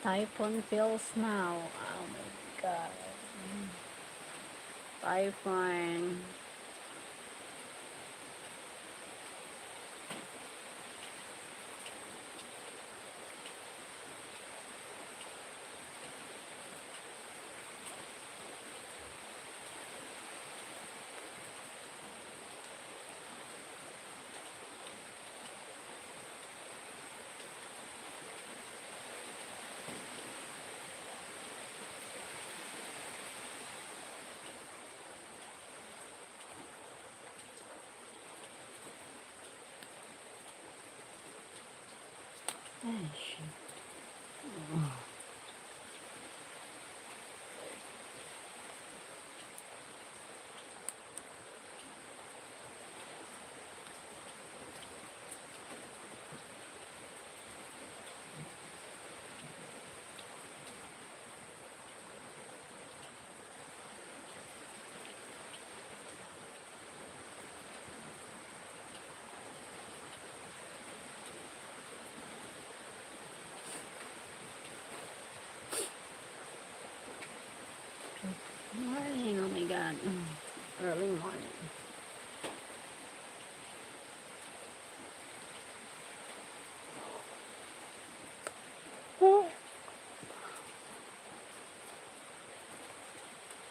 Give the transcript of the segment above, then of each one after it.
Typhoon feels now. Oh my god. Typhoon. Gosh. Morning, oh my god. Early morning.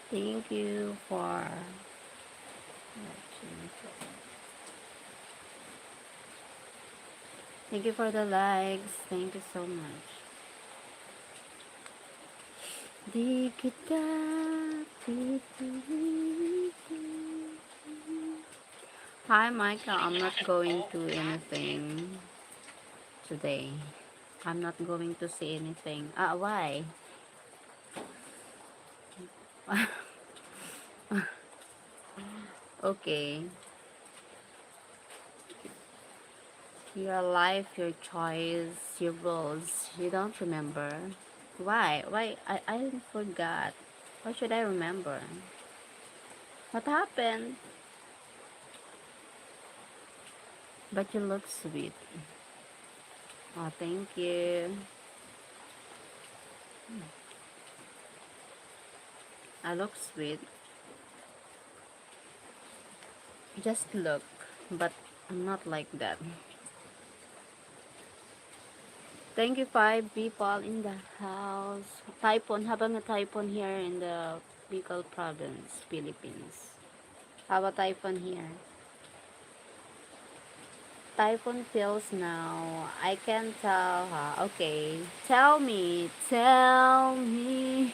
Thank you for the likes. Thank you so much. Di kita pipiliin. Hi, Michael. I'm not going to anything today. I'm not going to say anything. Why? Okay. Your life, your choice, your rules. You don't remember. Why? Why? I forgot. Why should I remember? What happened? But you look sweet. Oh, thank you. I look sweet. Just look. But I'm not like that. Thank you, 5 people in the house. Typhoon. Habang a typhoon here in the Bicol province, Philippines. How about typhoon here? Typhoon feels now. I can tell. Okay. Tell me. Tell me.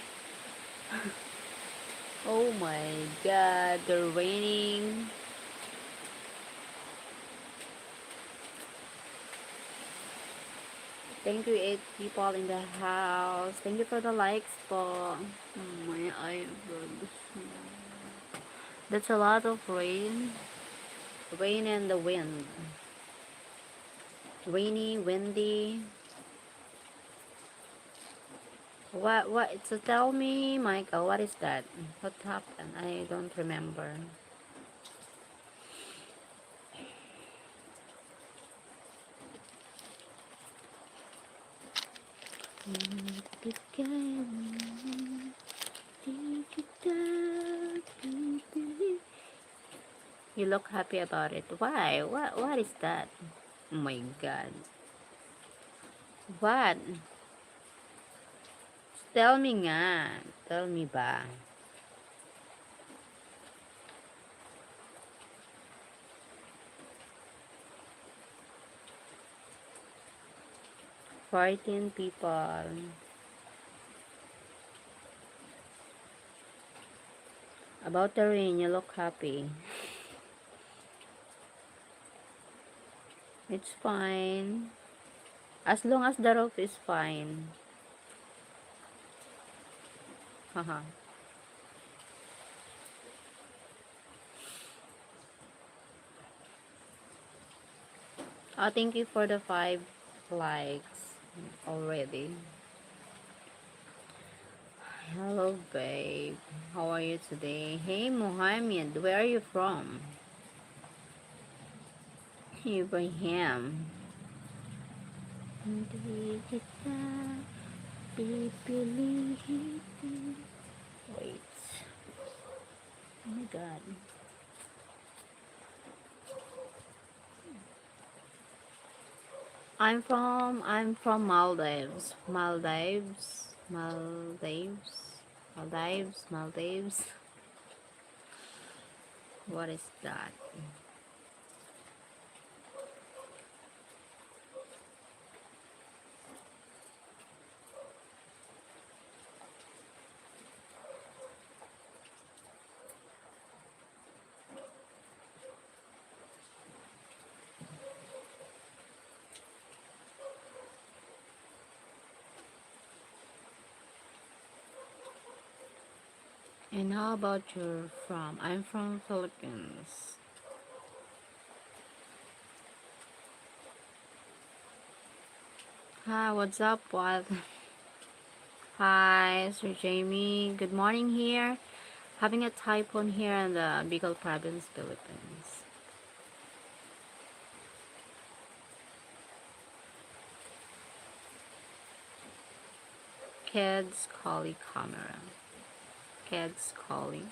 Oh my god. They're raining. Thank you, 8 people in the house. Thank you for the likes po. Oh, my eyebrows. That's a lot of rain. Rain and the wind. Rainy, windy. What? So tell me, Michael, what is that? What happened? I don't remember. You look happy about it. Why? What is that? Oh my god. What? Tell me nga. Tell me ba? Fourteen people. About the rain, you look happy. It's fine. As long as the roof is fine. Haha. Thank you for the 5 likes already. Hello, babe. How are you today? Hey, Mohammed. Where are you from? Ibrahim. Pipili. Wait. Oh my god. I'm from Maldives. Maldives. Maldives. Maldives. Maldives. What is that? And how about you're from? I'm from Philippines. Hi, what's up, what? Hi, Sir Jamie. Good morning here. Having a typhoon here in the Bicol province, Philippines. Kids calling camera. Kids calling.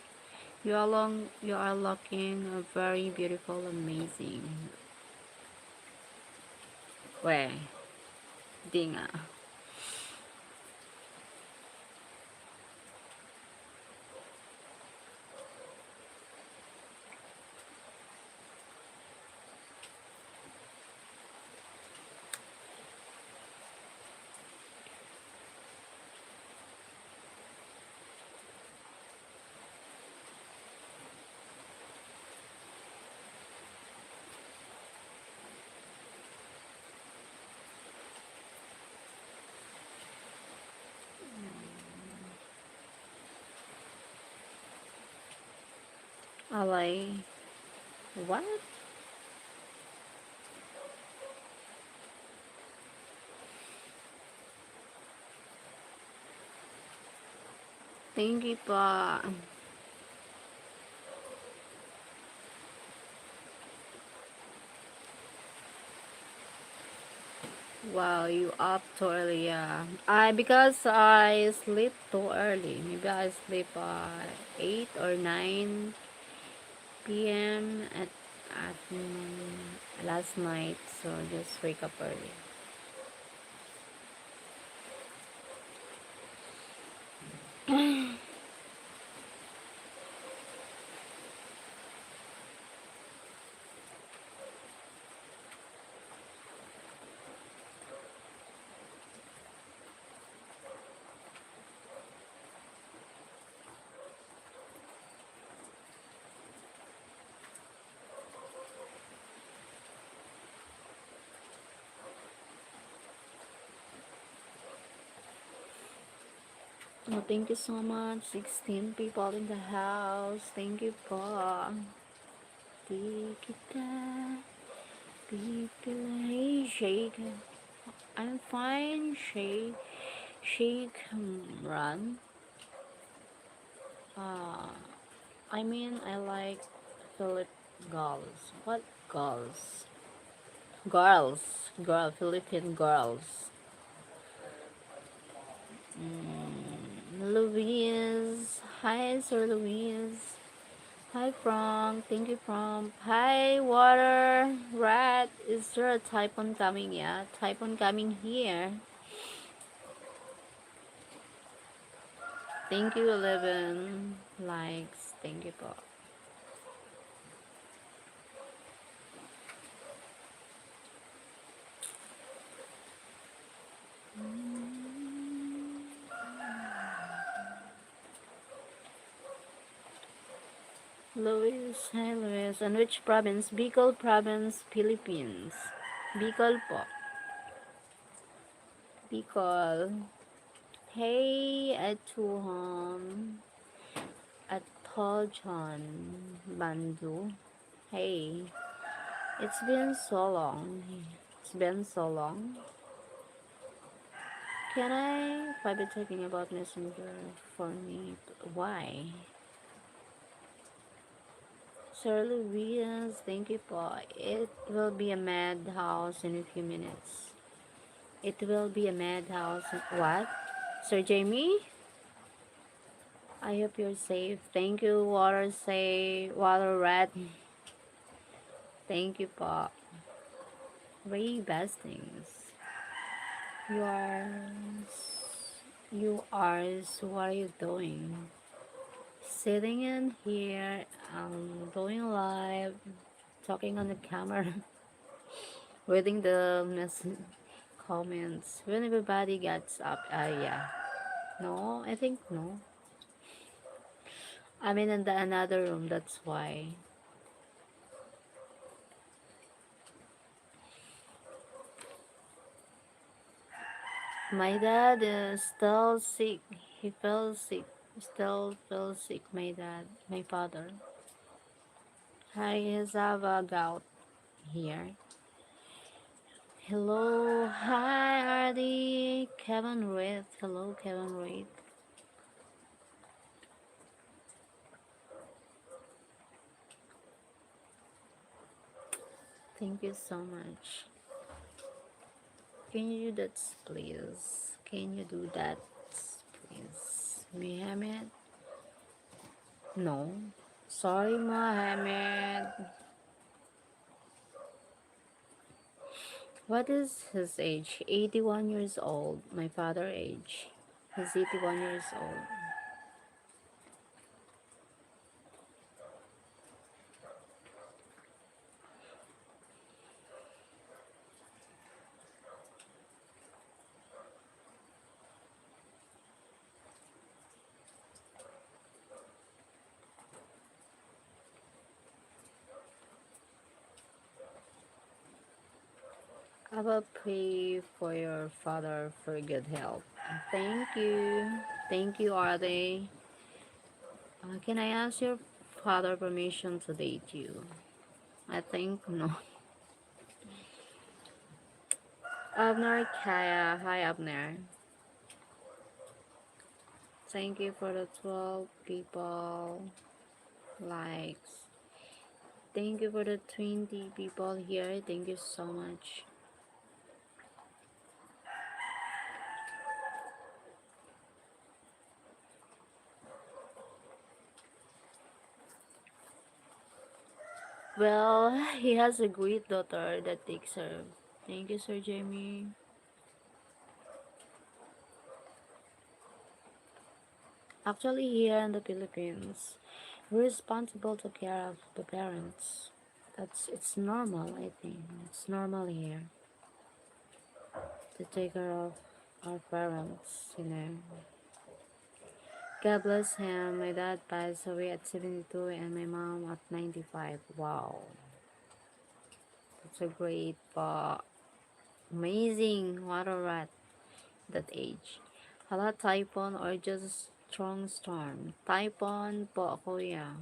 You are looking very beautiful, amazing. Where? Dinga. Alay. What? Thank you pa. Wow, you up too early, yeah. Because I sleep too early. Maybe I sleep 8 or 9 p.m. at last night, so just wake up early. Oh, thank you so much. 16 people in the house. Thank you po. Di kita pipilay. Shake. I'm fine. Shake. Run. Uh, I mean, I like Philip girls. What girls? Philippine girls. Louise. Hi, Sir Louise. Hi, Frank. Thank you, Frank. Hi, Water. Rat. Is there a typhoon coming? Yeah, typhoon coming here. Thank you, 11 likes. Thank you, po. Louis. Hi, Louis. And which province? Bicol province, Philippines. Bicol po. Bicol. Hey, at Tuhom. At Toljon. Bandu. Hey. It's been so long. It's been so long. Can I be talking about Messenger for me? Why? Sir Louise, thank you po. It will be a madhouse in a few minutes. It will be a madhouse. What? Sir Jamie, I hope you're safe. Thank you, Water Rat. Thank you, Pop. Ray Bastings. You are. You are. So what are you doing? Sitting in here, going live, talking on the camera, reading the comments. When everybody gets up, yeah. No, I think no. I'm in the another room, that's why. My dad is still sick. He fell sick. Still feels sick, my dad. My father. Hi, is have a gout here. Hello, hi, Artie. Kevin Reed. Hello, Kevin Reed. Thank you so much. Can you do that, please? Can you do that, please? Mohammed? No. Sorry, Mohammed. What is his age? 81 years old. My father age. He's 81 years old. I will pray for your father for good health. Thank you. Thank you, Ade. Can I ask your father permission to date you? I think no. Abner Kaya. Hi, Abner. Thank you for the 12 people likes. Thank you for the 20 people here. Thank you so much. Well, he has a great daughter that takes her. Thank you, Sir Jamie. Actually, here in the Philippines, we're responsible to care of the parents. It's normal, I think. It's normal here to take care of our parents. God bless him. My dad passed away at 72 and my mom at 95. Wow. That's a great, amazing water rat that age. Hala typhoon or just strong storm? Typhoon po, kuya.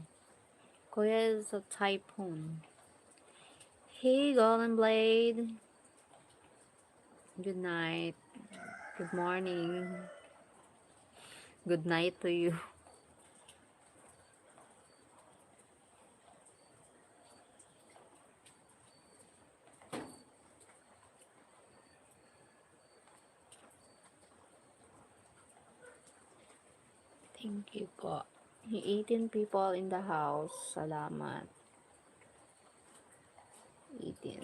Kuya is a typhoon. Hey, Golden Blade. Good night. Good morning. Good night to you. Thank you po. 18 people in the house. Salamat. 18.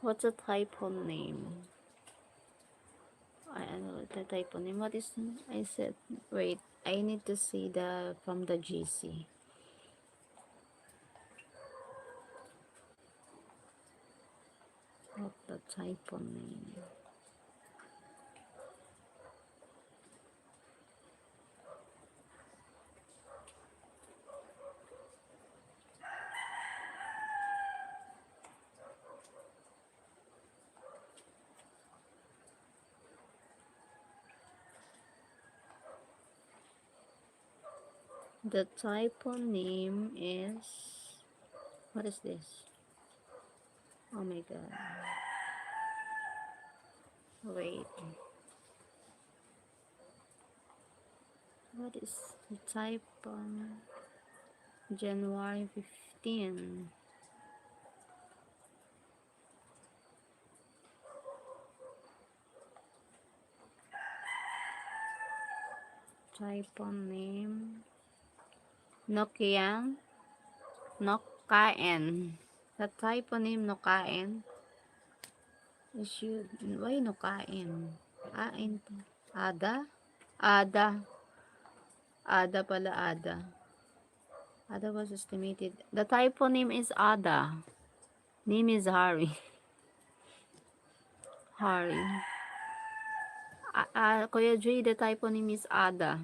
What's a typhoon name? I know the typhoon name. What is I said? Wait, I need to see the from the GC. What the typhoon name? The typhoon name is, what is this? Oh my god. Wait. What is the type January 15? Typhoon name Nokia Nokaen. The typhoon name Nokaen. Issued. Why Nokaen? Ain. Ada? Ada. Ada pala Ada. Ada was estimated. The typhoon name is Ada. Name is Harry. Harry. Kuya Jay, the typhoon name is Ada.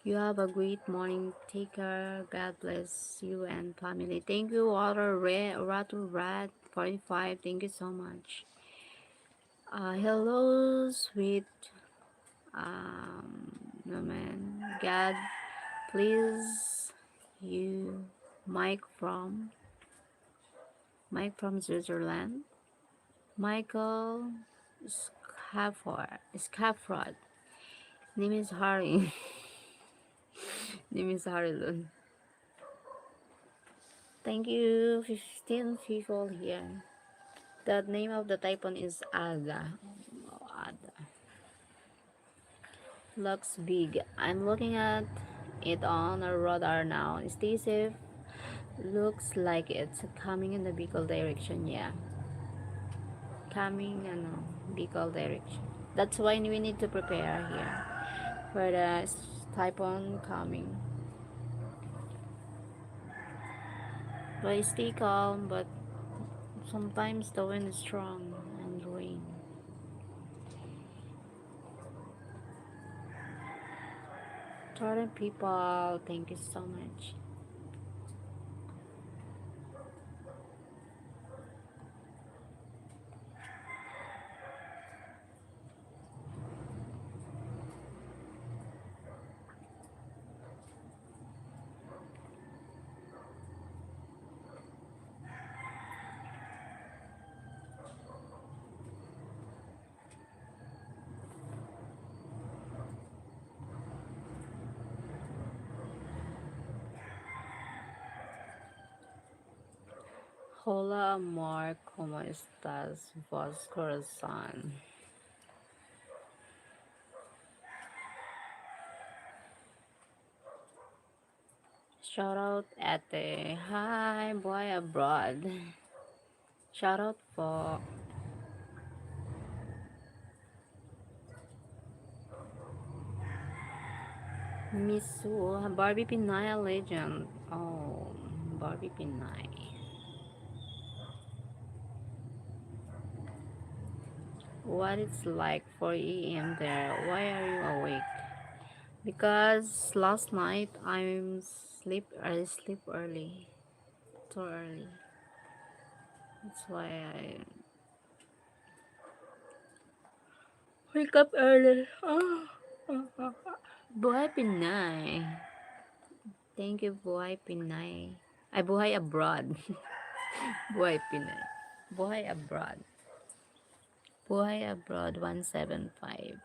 You have a great morning. Take care. God bless you and family. Thank you, Water Red, Ratu Rat 45. Thank you so much. Hello, sweet. No man. God, please. You, Mike from Switzerland. Michael Scafford. Name is Harry. Name is Harry Lund. Thank you. 15 people here. The name of the typhoon is Aga. Oh, Ada. Looks big. I'm looking at it on a radar now. Stay safe. Looks like it's coming in the Bicol direction. Yeah. Coming, Bicol direction. That's why we need to prepare here for the typhoon coming. But stay calm, but sometimes the wind is strong and rain. Total people, thank you so much. Hola amor, ¿cómo estás vos corazón? Shout out ate. Hi boy abroad. Shout out po. Misu, Barbie Pinay legend. Oh, Barbie Pinay. What it's like 4 a.m. there? Why are you awake? Because last night I sleep early. Too early. That's why I wake up early. Buhay Pinay. Thank you, Buhay Pinay. Ay, Buhay Abroad. Buhay Pinay. Buhay Abroad. Buhay Abroad 175.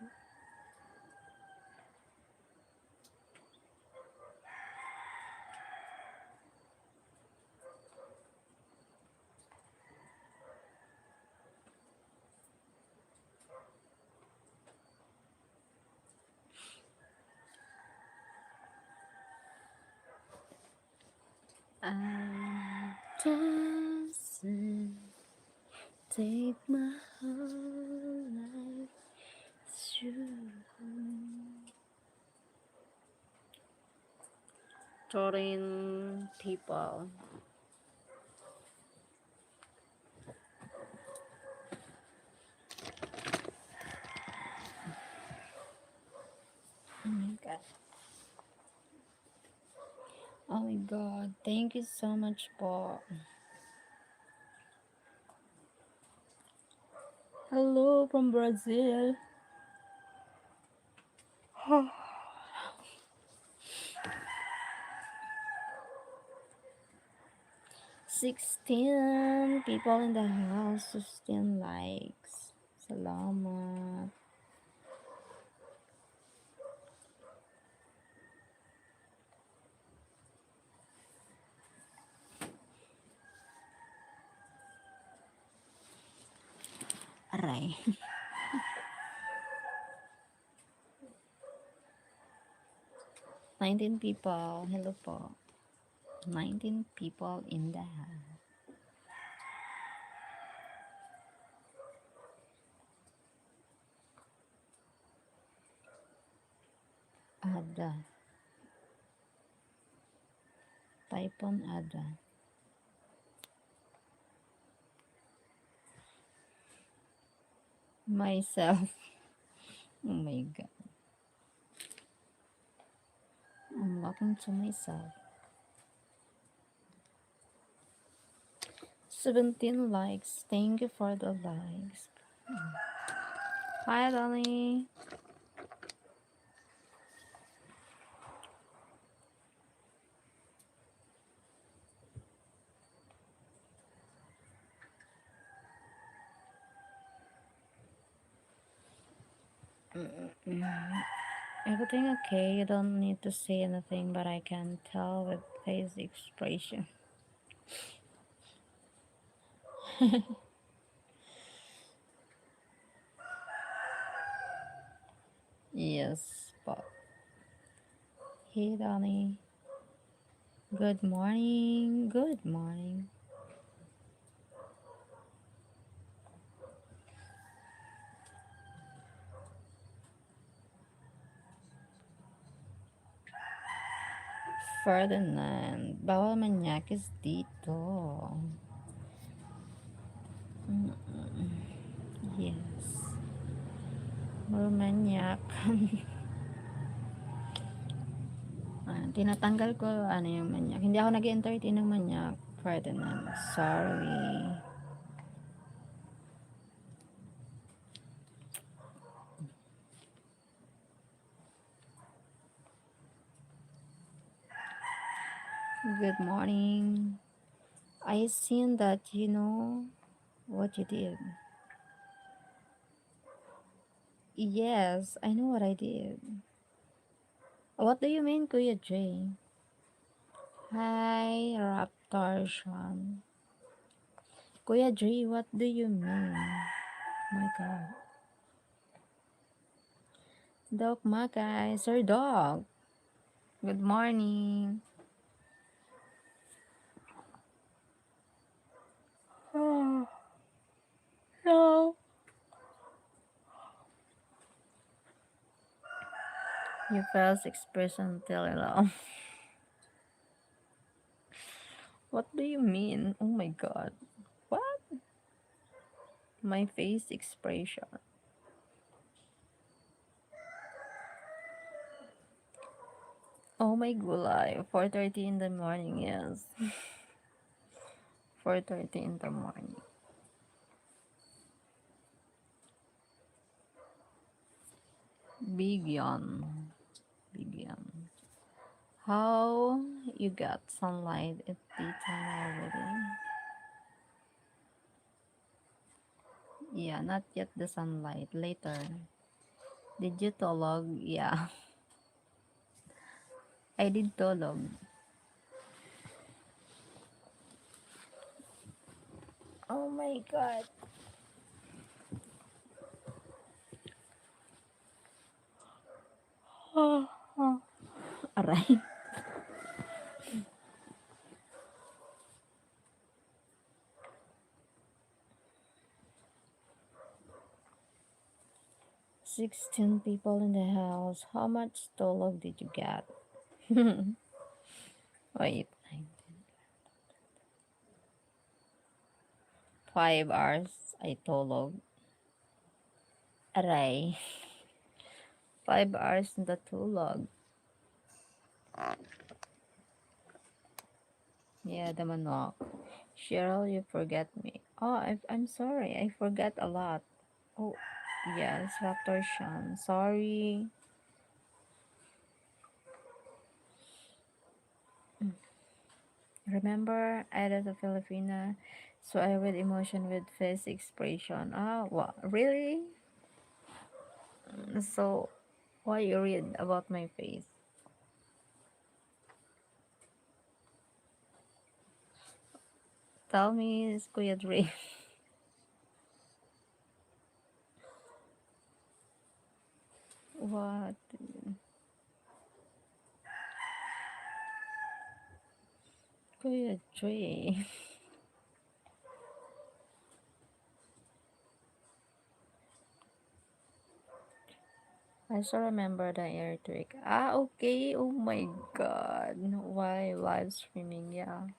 I just take my whole life through. Touring people. Oh my god. Oh my god. Thank you so much po. Hello from Brazil. 16 people in the house. 16 likes. Salamat. Aray. 19 people. Hello po. 19 people in the Ada. Typhoon Ada. Myself. Oh my god. I'm talking to myself. 17 likes. Thank you for the likes. Hi, Dolly. Everything okay? You don't need to say anything, but I can tell with face expression. Yes, but hey, Donnie. Good morning. Good morning. Ferdinand. Bawal manyakis dito. Yes. Puro manyak. Tinatanggal ko ano yung manyak. Hindi ako nag-entertain ng manyak. Ferdinand. Sorry. Good morning. I seen that you know what you did. Yes, I know what I did. What do you mean, Kuya Jay? Hi, Raptor Sean. Kuya Jay, what do you mean? My God. Dog Makay, Sir Dog. Good morning. Oh, no. Your face expression till alarm. What do you mean? Oh my God. What? My face expression. Oh my gulay. 4:30 in the morning, yes. 4:30 in the morning. Big yawn. Big yawn. How you got sunlight at daytime already? Yeah, not yet the sunlight. Later. Did you tolog? Yeah, I did tolog. Oh my God. Oh, oh. Aray. 16 people in the house. How much tolog did you get? Wait, 5 hours. I tolog. Aray. 5 hours in the tulog. Yeah, the manok. Cheryl, you forget me. Oh, I'm sorry. I forget a lot. Oh, yes, Raptor Sean. Sorry. Remember, I was a Filipina, so I read emotion with face expression. Ah, what? Really? So, why you read about my face? Tell me, Kuya Dre. What? Kuya Dre. I still remember the earthquake. Ah, okay. Oh my god. Why live streaming? Yeah.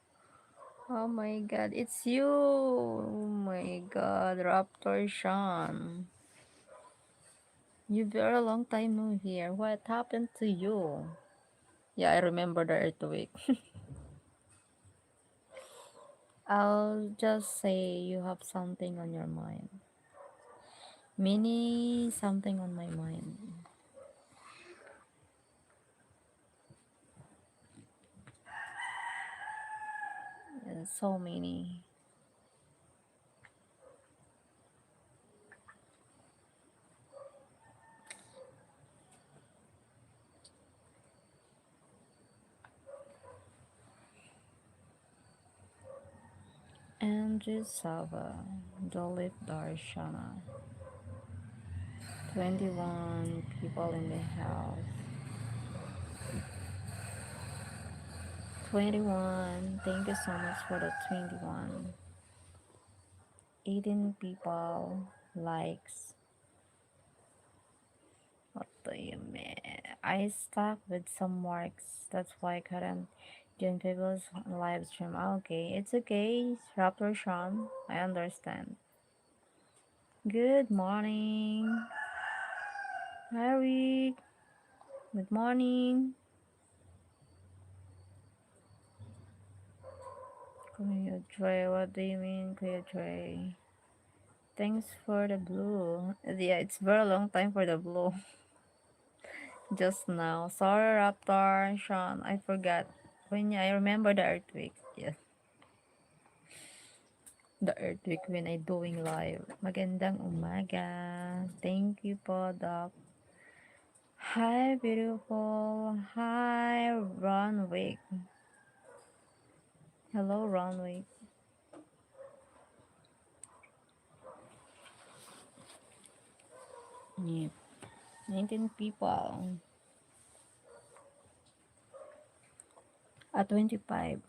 Oh my god, it's you. Oh my god, Raptor Sean. You've been a long time no here. What happened to you? Yeah, I remember the earthquake. I'll just say you have something on your mind. Many something on my mind. Yeah, so many. Andrew Sava, Dolip Darshana. 21 people in the house. 21. Thank you so much for the 21. 18 people likes. What do you mean? I stuck with some marks. That's why I couldn't join people's live stream. Okay, it's okay. Raptor Sean, I understand. Good morning, Harry. Good morning. Kuya Dre, what do you mean, Kuya Dre? Thanks for the blue. Yeah, it's very long time for the blue. Just now. Sorry, Raptor, Sean. I forgot. When I remember the earthquake. Yes, the earthquake when I doing live. Magandang umaga. Thank you po, Doc. Hi, beautiful. Hi, Ronwick. Hello, Ronwick. Yep. 19 people. 25.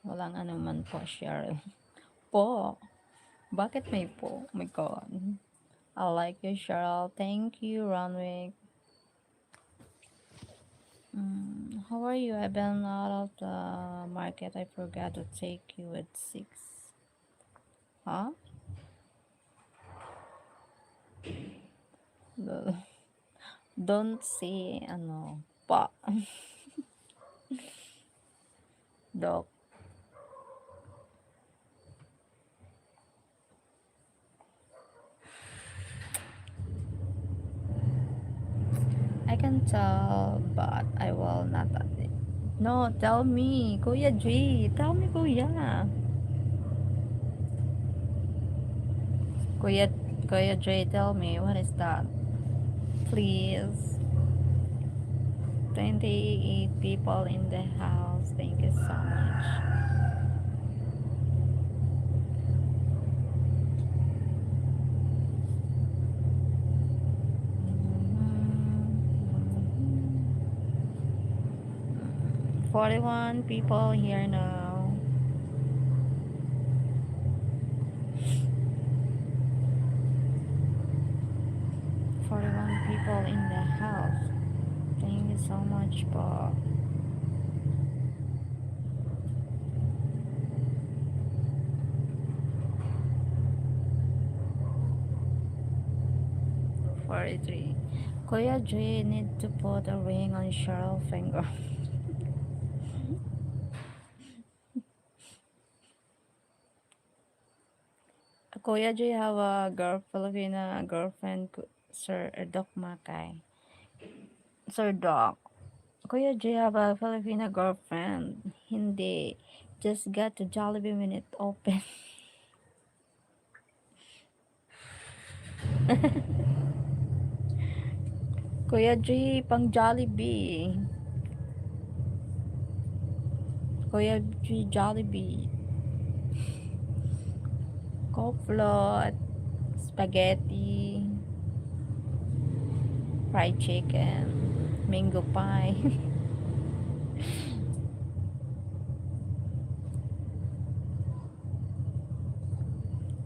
Walang anuman po, Cheryl. Po. Bakit may po? Oh my God. I like you, Cheryl. Thank you, Ronwick. How are you? I've been out of the market. I forgot to take you at 6. Huh? The- Don't say, ano, pa. Doc. I can tell, but I will not. No, tell me. Kuya G. Tell me, Kuya. Kuya, Kuya J, tell me, what is that? Please. 28 people in the house. Thank you so much. Mhm. 41 people here now. 41 people in the house. Thank you so much, Bob. 43. Kuya J need to put a ring on Cheryl's finger. Kuya J have a Filipina girlfriend, Sir Doc Makay. Sir Doc. Kuya J have a Filipina girlfriend. Hindi. Just got to Jollibee when it open. Kuya J, pang Jollibee. Kuya J, Jollibee. Coke float. Spaghetti. fried chicken, mango pie.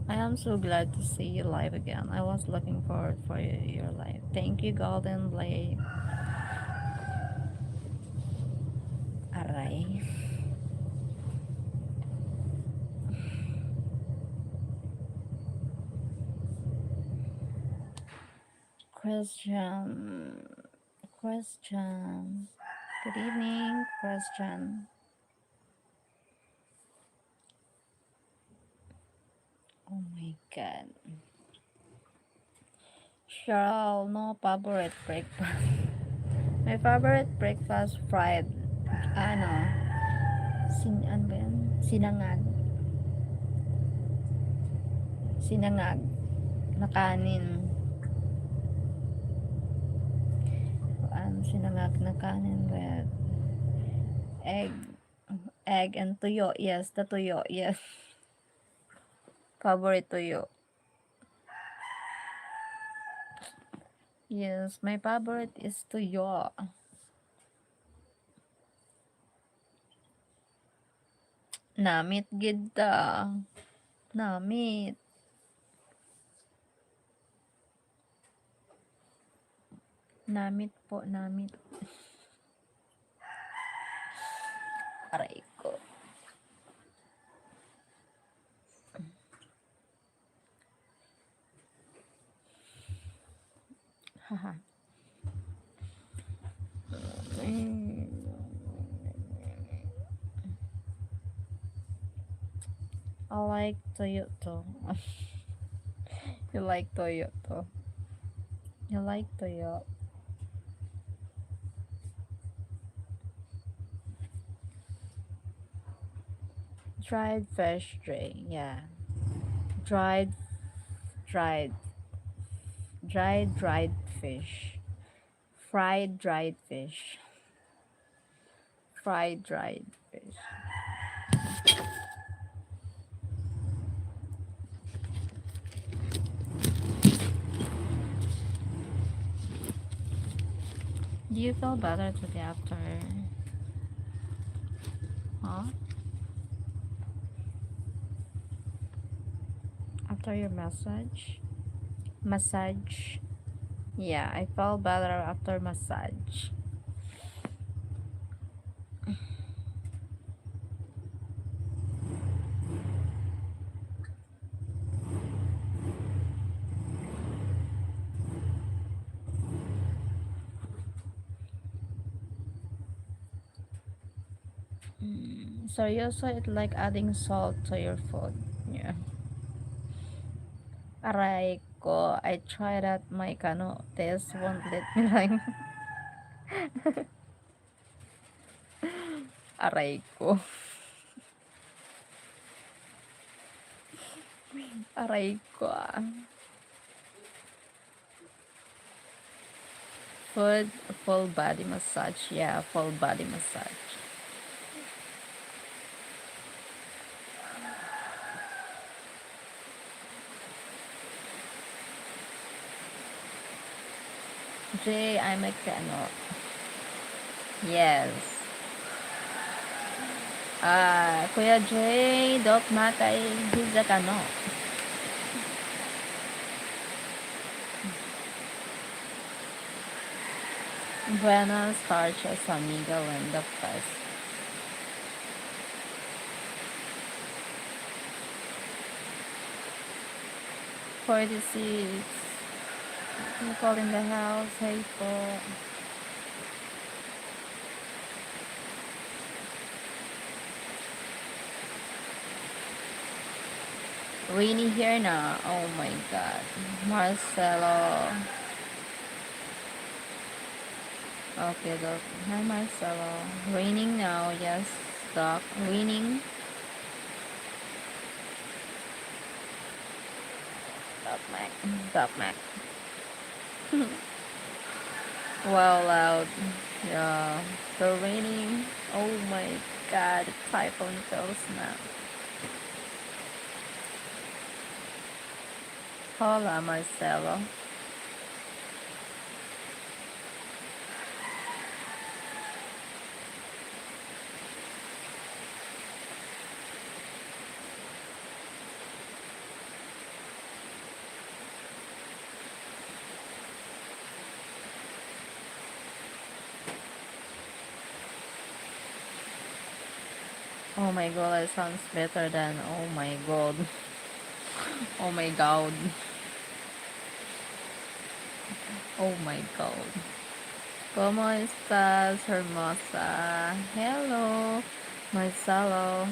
I am so glad to see you live again. I was looking forward for your live. Thank you, Golden Blade. Aray. Question. Question. Good evening, question. Oh my god. Cheryl, no favorite breakfast. My favorite breakfast fried, ano, ano ba yan? Sinangag. Sinangag na kanin. Sinangag na kanin with egg. Egg and tuyo. Yes, the tuyo. Yes. Favorite tuyo. Yes, my favorite is tuyo. Namit gid ta. Namit. Namit po, namit. Aray ko. Haha. I like Toyota. You like Toyota. You like Toyota. Dried fish drink. Yeah. Dried, dried, dried fish. Fried dried fish. Fried dried fish. Do you feel better today after? Huh? After your massage? Massage? Yeah, I felt better after massage. Seryoso, it's like adding salt to your food. Yeah. Aray ko, I tried that my kano test won't let me like. Aray ko. Aray ko ah. Food, full body massage. Yeah, full body massage. Jay, I'm a kano. Yes. Kuya Jay, Doc Matay, he's a kano. Buenas tardes, amiga Linda Fest. "46 people in the house. Hey po." Rainy here na. Oh my god. Marcelo. Okay, Doc. Hi, Marcelo. Raining now. Yes, Doc. Raining. Doc Mac. Doc Mac. Wow, loud. Yeah. The raining. Oh my god. Typhoon feels now. Hola, Marcelo. Oh my god, it sounds better than oh my god. Oh my god. Oh my god. ¿Cómo estás, hermosa? Hello, Marcelo.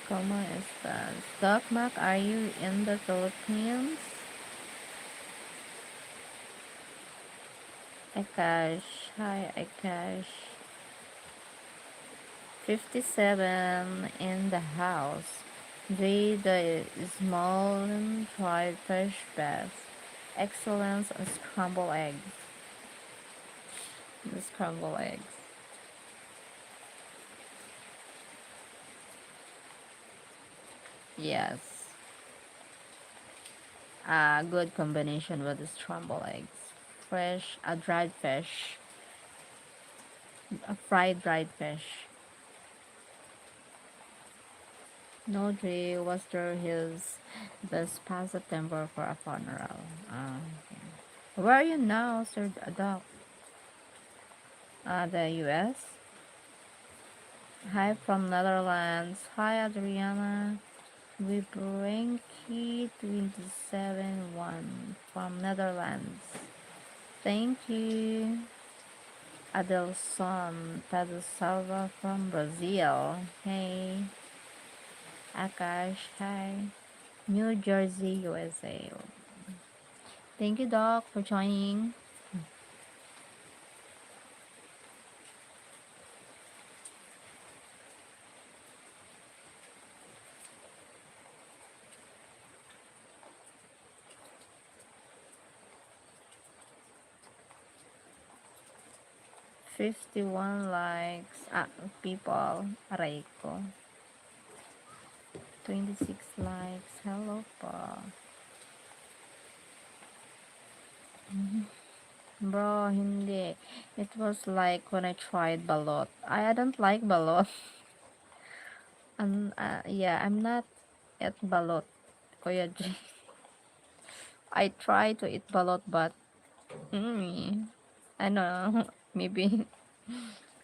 ¿Cómo estás? Doc Mac, are you in the Philippines? Akash. Hi, Akash. 57 in the house. The small fried fish bass. Excellence and scrambled eggs. The scrambled eggs. Yes. A good combination with the scrambled eggs. Fresh, a dried fish. A fried dried fish. No Dre was there his this past September for a funeral. Okay. Where are you now, Sir Doc? The US? Hi from Netherlands. Hi Adriana. We bring key 27-1 from Netherlands. Thank you. Adelson Pedro Salva from Brazil. Hey. Akash. Hi. New Jersey, USA. Thank you, Doc, for joining. 51 likes. People. Aray ko. 26 likes. Hello pa. Bro, hindi. It was like when I tried balot. I don't like balot. Yeah, I'm not at balot. Kuya J. I try to eat balot, but I know. Maybe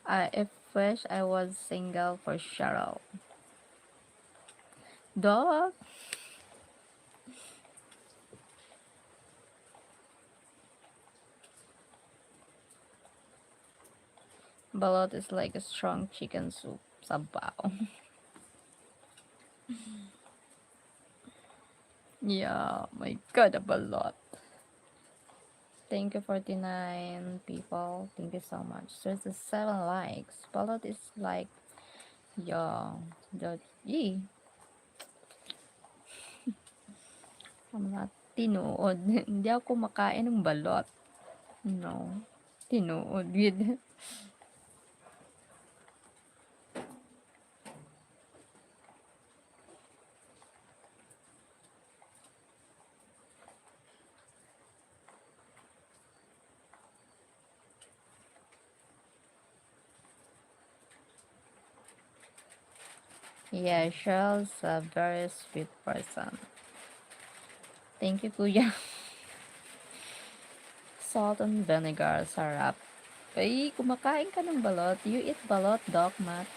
if wish I was single for Cheryl. Dog. Balot is like a strong chicken soup. Sabaw. Yeah, my god, a balot. Thank you, 49 people. Thank you so much. There's the 7 likes. Balot is like, yeah, yee. I'm not tinuod. Hindi ako makain ng balot. No. Tinuod with. Yeah, Cheryl's a very sweet person. Thank you, Kuya. Salt and vinegar, sarap. Ay, kumakain ka ng balot. You eat balot, Doc Matt.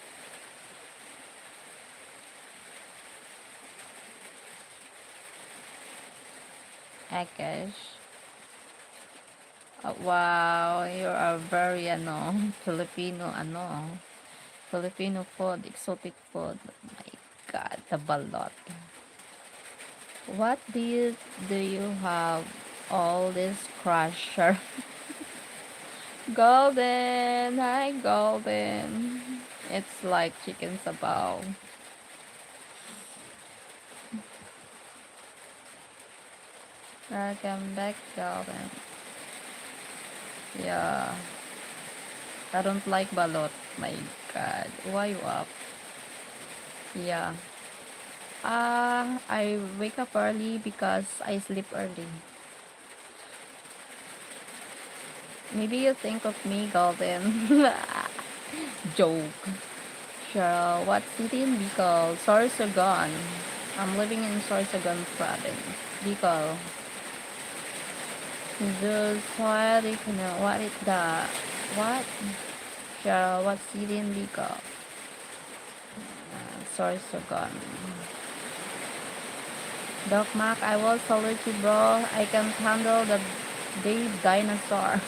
Akash. Wow, you are very, Filipino food, exotic food. Oh my God, the balot. What do you have all this crusher? Golden, hi Golden. It's like chicken sabaw. Welcome back, Golden. Yeah, I don't like balot. My God, why you up? Yeah. I wake up early because I sleep early. Maybe you think of me, Golden. Joke. Cheryl, what city in Bicol? Sorsogon. I'm living in Sorsogon province. Bicol. The soil, what is the, what? Cheryl, what city in Bicol? Sorsogon. Doc Mac, I will salute you, bro. I can handle the big dinosaur.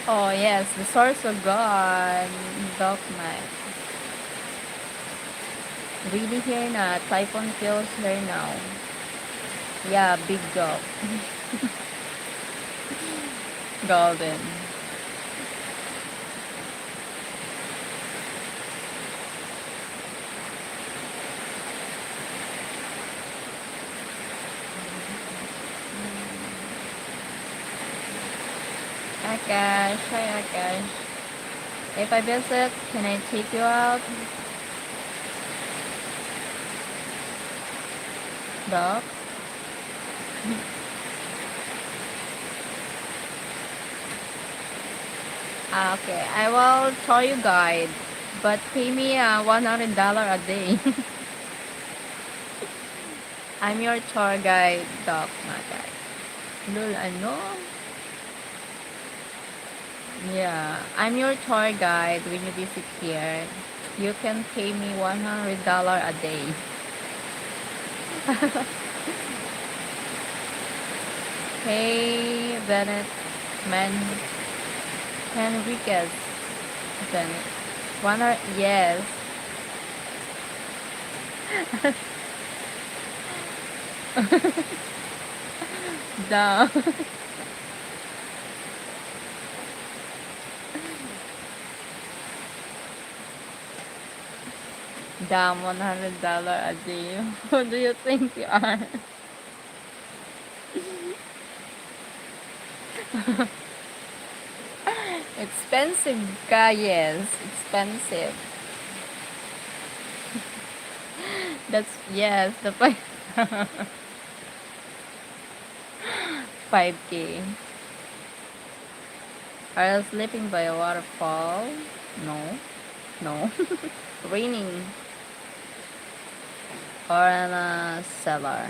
Oh yes, the Sorsogon. Doc Mac. Really here na, typhoon feels here now. Yeah, big job. Golden. Akash, hi Akash. If I visit, can I take you out? Doc? Ah, okay, I will tour you guide, but pay me $100 a day. I'm your tour guide, Doc, my guy. Lul, ano? Yeah, I'm your tour guide when you visit here. You can pay me $100 a day. Hey, Bennett, man, Henriquez, Bennett. Yes. Duh. Damn, $100 a day. Who do you think you are? Expensive ka, yes. Expensive. That's, yes, the 5K. Are you sleeping by a waterfall? No. No. Raining. Or in a cellar.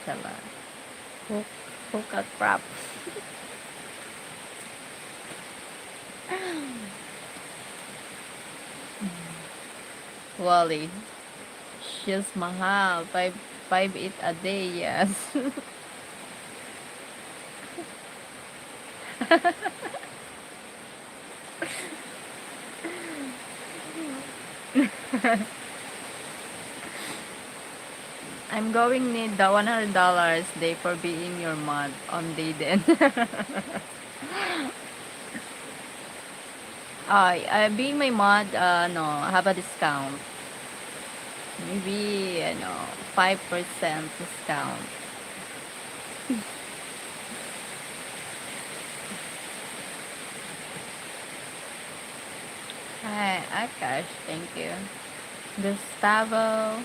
Cellar. Hook, hook a crap. Wally. She's mahal. 5 a day, yes. I'm going need the $100 day for being your mod on day then. Being my mod, no, have a discount. Maybe, 5% discount. Hi, Akash, thank you. Gustavo.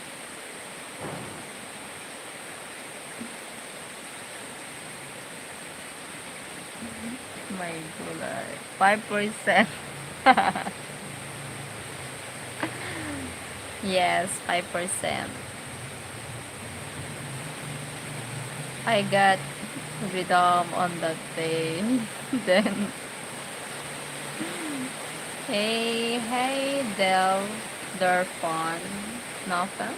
My God, 5%. Yes, 5%. I got rhythm on that day. Then, hey, Del, Durfon. Nothing.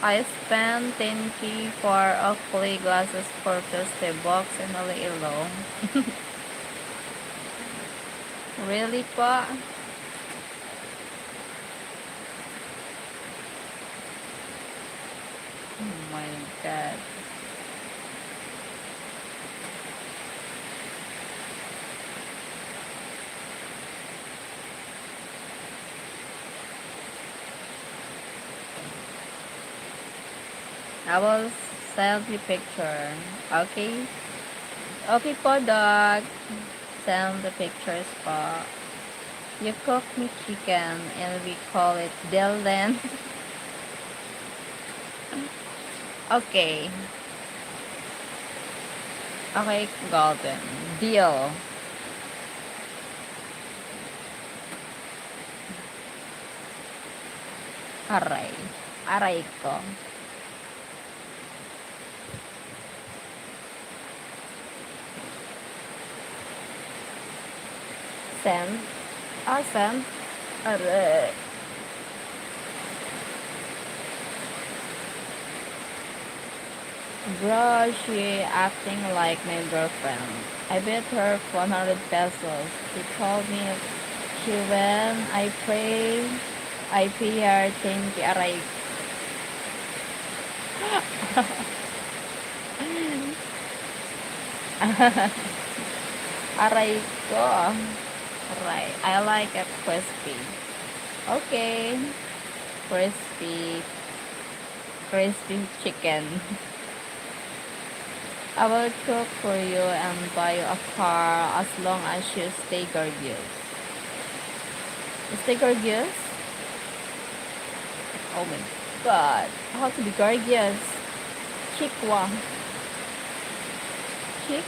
I spent 10K for Oakley glasses for 50 bucks and a little. Really pa? Oh my God. I will send the picture. Okay? Okay po, dog. Send the pictures po. You cook me chicken and we call it Dilden. Okay. Okay, golden. Deal. Aray. Aray ko. Send. Send. Aray. Bro, she acting like my girlfriend. I bet her 100 pesos. She told me she when I pay her 20 aray. Aray ko. Aray. I like it crispy. Okay. Crispy. Crispy chicken. I will cook for you and buy you a car as long as you stay gorgeous. Stay gorgeous? Oh my god. How to be gorgeous? Chikwa. Chik?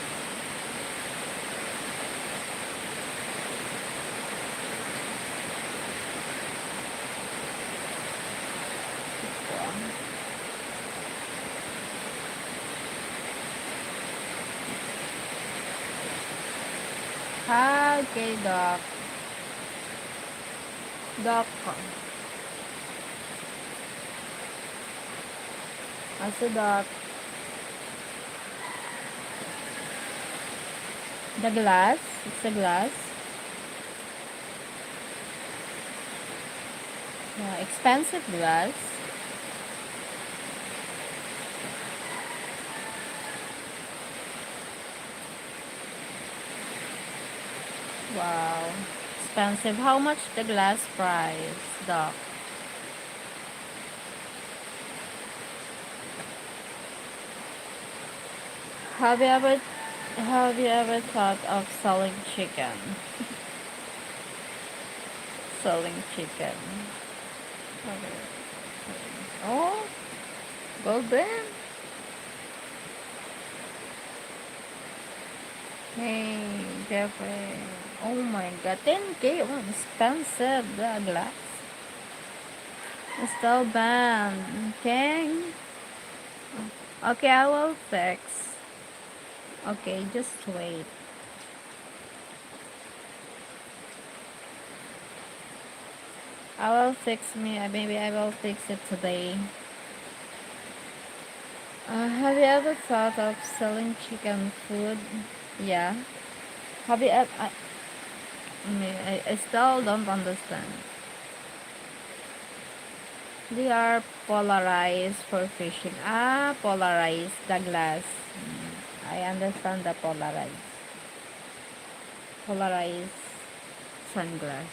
Okay, Doc. Doc. What's the Doc? The glass? It's a glass? Expensive glass. Wow. Expensive. How much the glass price, Doc? Have you ever have you ever thought of selling chicken? Selling chicken. Okay. Oh, golden. Hey, Jeffrey. Oh my god, 10K. Oh, expensive the glass. It's still banned. Okay. Okay, I will fix. Okay, just wait. I will fix me. Maybe I will fix it today. Have you ever thought of selling chicken food? Yeah. Have you ever? I still don't understand. They are polarized for fishing. Polarized, the glass. I understand the polarized. Polarized sunglass.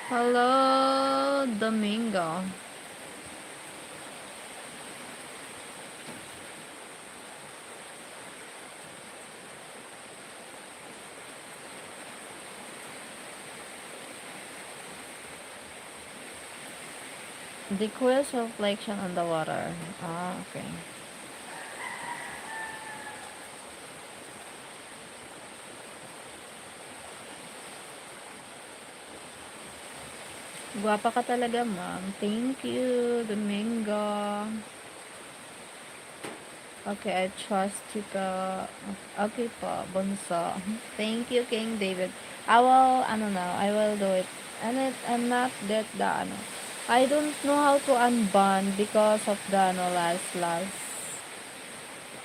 Hello, Domingo. Decrease reflection on the water. Okay. Guwapa ka talaga, ma'am. Thank you, Domingo. Okay, I trust you ka. Okay po, Bunso. Thank you, King David. I will do it. And not that I don't know how to unbond because of the, last.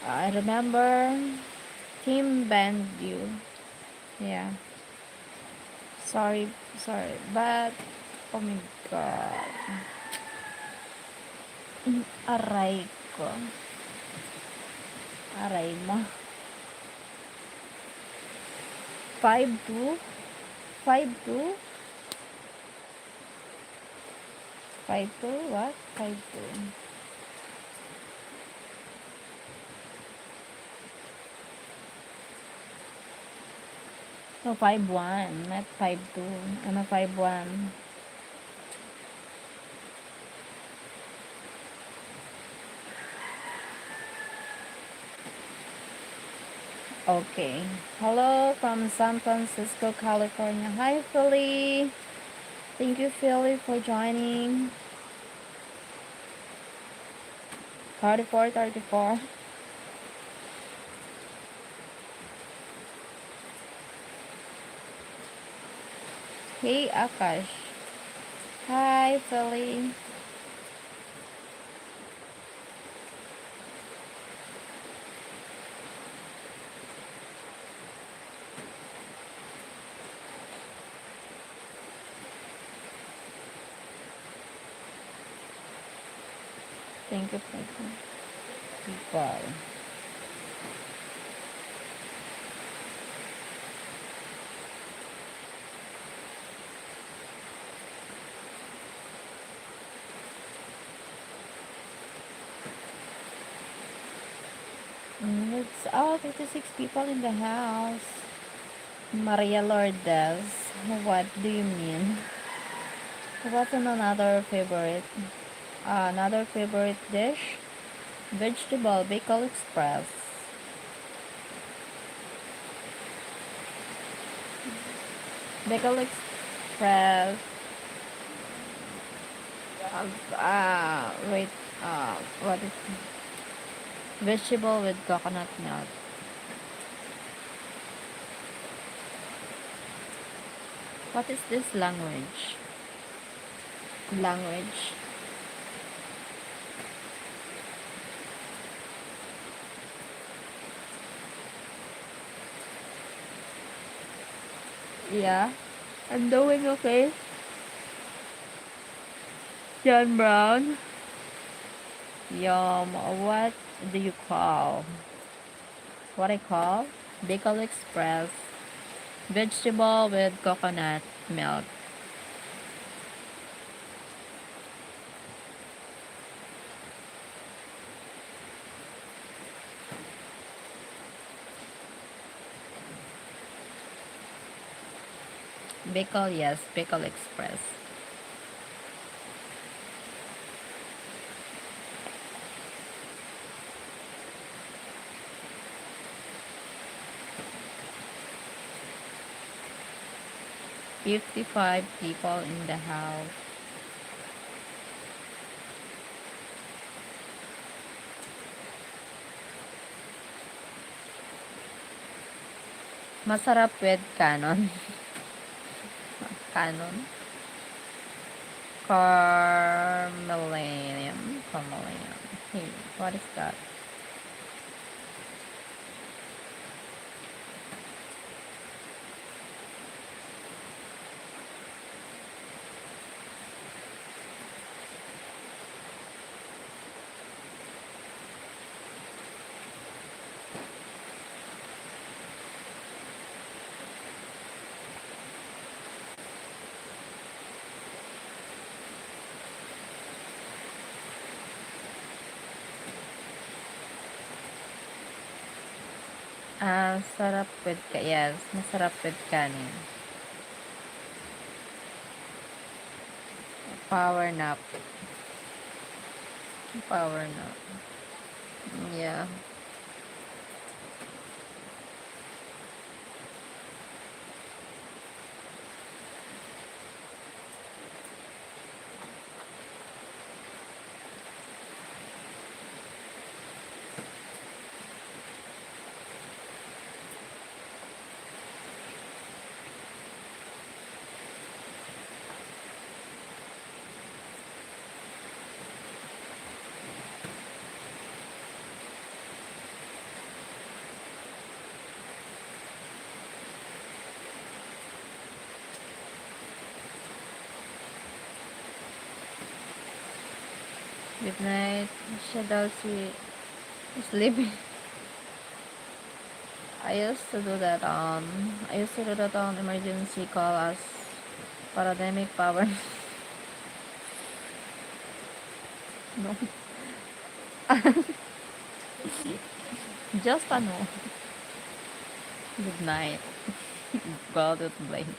I remember Team banned you. Yeah. Sorry. But, oh my God. Aray ko. Aray mo. 5'2"? 5'2"? 5'2"? What? 5'2". No, 5'1", not 5'2". Ano, 5'1". Okay. Hello from San Francisco, California. Hi, Philly. Thank you, Philly, for joining. 34, 34. Hey, Akash. Hi, Philly. Thank you for people. It's all 56 people in the house. Maria Lourdes. What do you mean? What's another favorite? Another favorite dish? Vegetable Bicol Express. Bicol Express. Wait. What is vegetable with coconut milk? What is this language? Language. Yeah, I'm doing okay. John Brown. Yum. What do you call? What I call? Bicol Express. Vegetable with coconut milk. Bicol, yes. Bicol Express. 55 people in the house. Masarap with canon. Canon. Carmelium. Carmelium. Hey, what is that? Sarap with, yes, masarap with kanin. Power nap. Power nap. Yeah. Good night. Siya daw si sleeping. I used to do that on emergency call as pandemic power. No. Just ano. Good night. God would blame.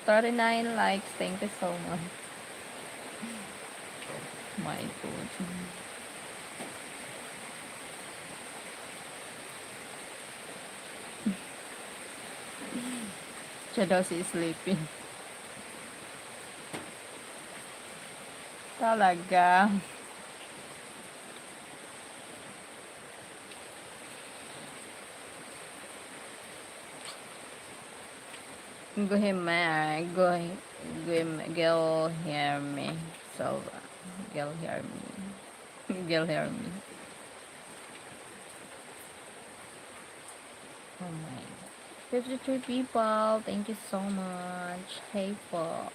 39 likes. Thank you so much. My God. Siya daw si sleeping. Talaga. Go him, go, go hear me. So, go hear me. Go hear me. Oh my. 53 people. Thank you so much. Hey, po.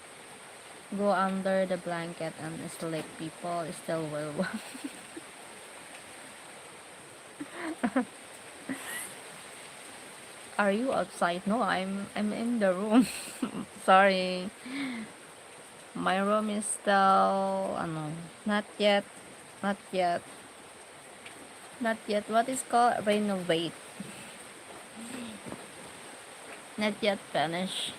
Go under the blanket and sleep. People still will. Are you outside? No, I'm in the room. Sorry. My room is still ano, not yet. Not yet. Not yet. What is called renovate? Not yet finished.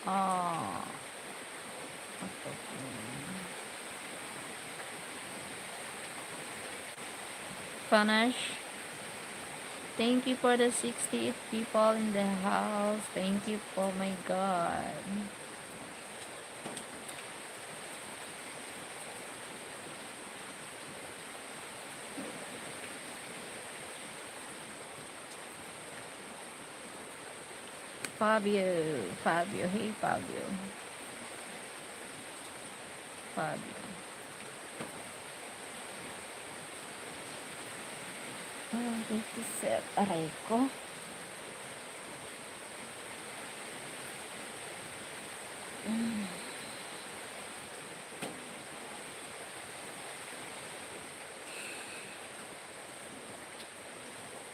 Oh. Finish. Thank you for the 68 people in the house. Thank you. Oh my god. Fabio. Fabio. Hey, Fabio. Fabio. Oh, this is it. Aray ko.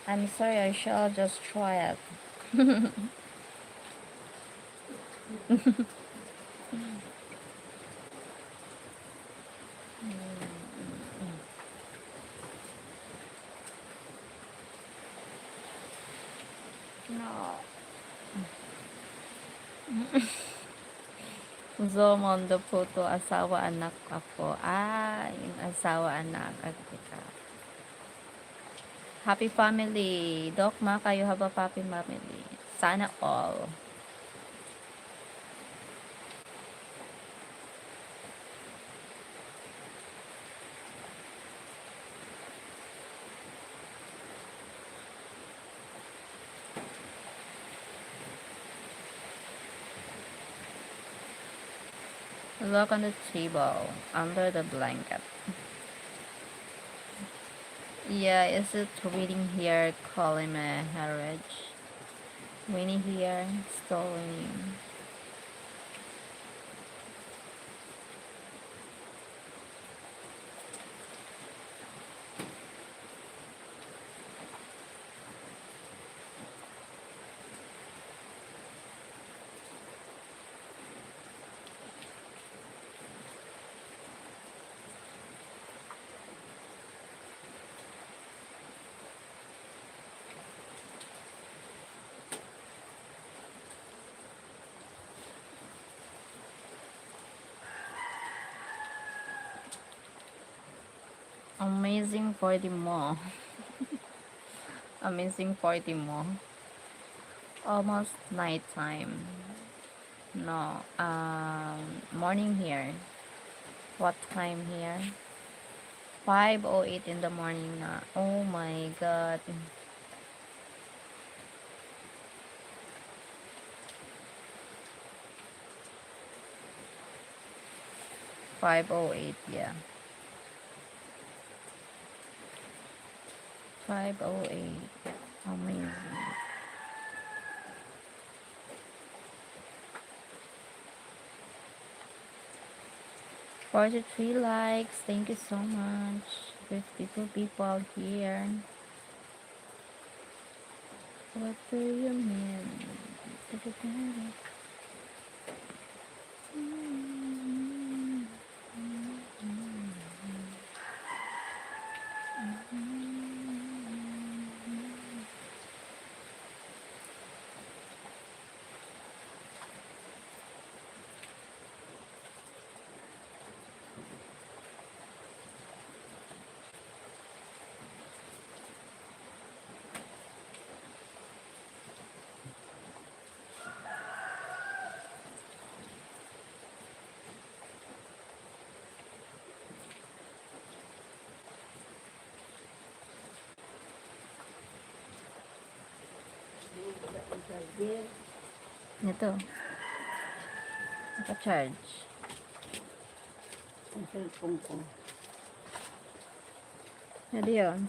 I'm sorry, I shall just try it. No. Zoom on the photo, asawa anak ako. Ah, yung asawa anak at ika. Happy family. Doc ma, kayo have a happy family. Sana all. Look on the table, under the blanket. Yeah, is it reading here, calling my heritage? Winnie here, still winning. 40 more. Amazing 40 more. Almost nighttime. No, morning here. What time here? 5:08 in the morning na. Oh my god. 5:08, yeah. 5:08. Amazing. Forty-three likes. Thank you so much. 52 people here. What do you mean? Charger. Ito, naka-charge. Ang cellphone ko. Pwede yun.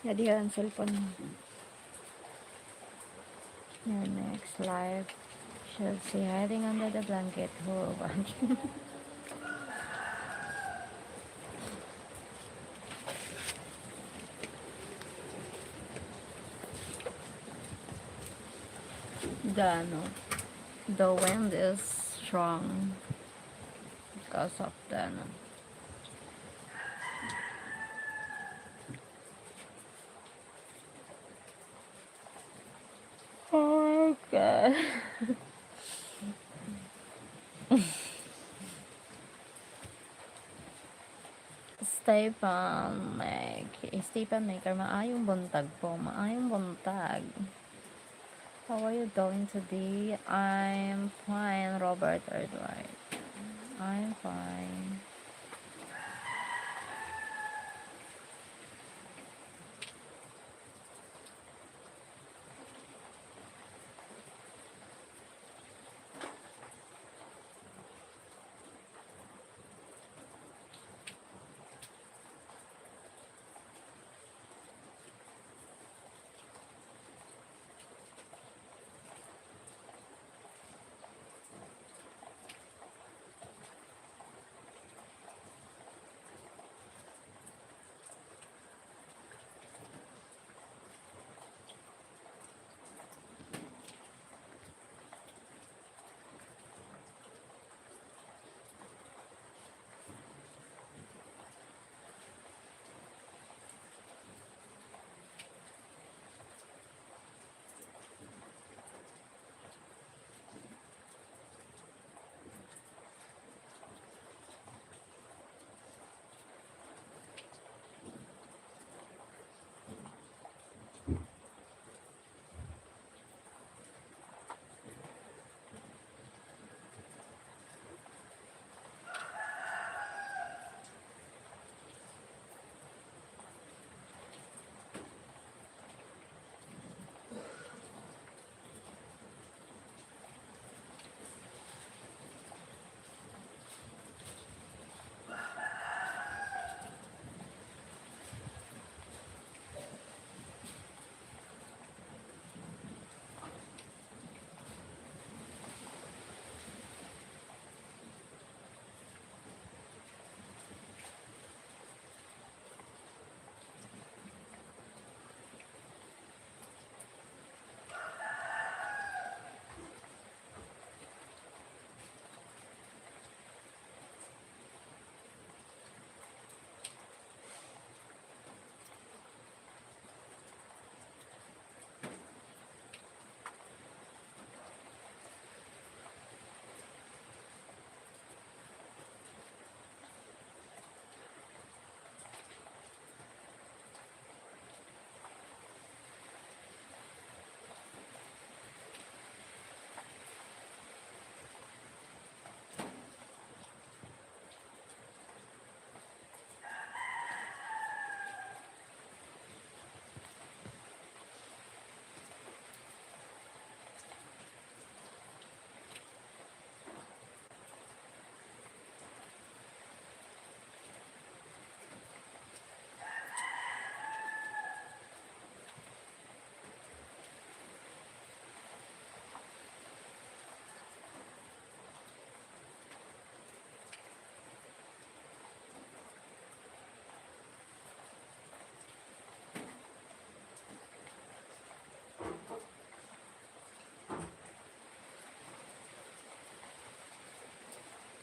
Pwede yun, cellphone. Your next life. Chelsea hiding under the blanket. Oh, the, ano, the wind is strong because of the, ano. Oh my God. Stephen Maker, maayong buntag po. Maayong buntag. How are you doing today? I'm fine, Robert Edward. I'm fine.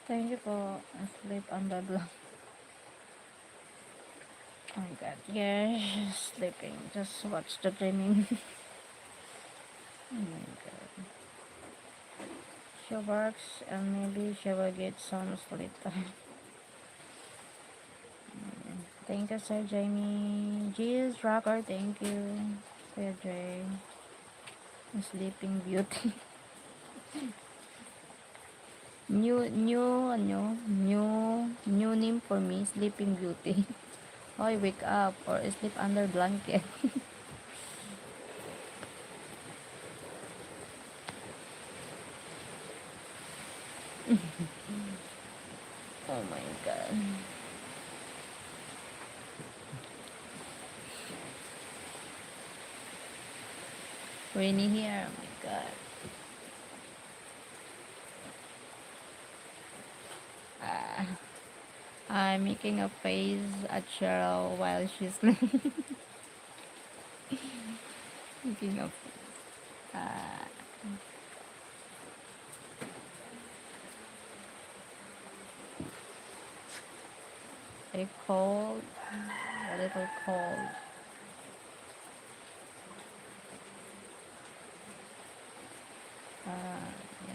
Thank you for sleep under the. Oh my God, yes, sleeping. Just watch the dreaming. Oh my God. She works and maybe she will get some sleep time. Thank you, Sir Jamie. Jeez, Rocker, thank you. Kuya Jay. Sleeping Beauty. New name for me, Sleeping Beauty. Hoy, wake up or sleep under blanket. Rainy here. Oh my god. I'm making a face at Cheryl while she's making a very cold, a little cold. Yeah.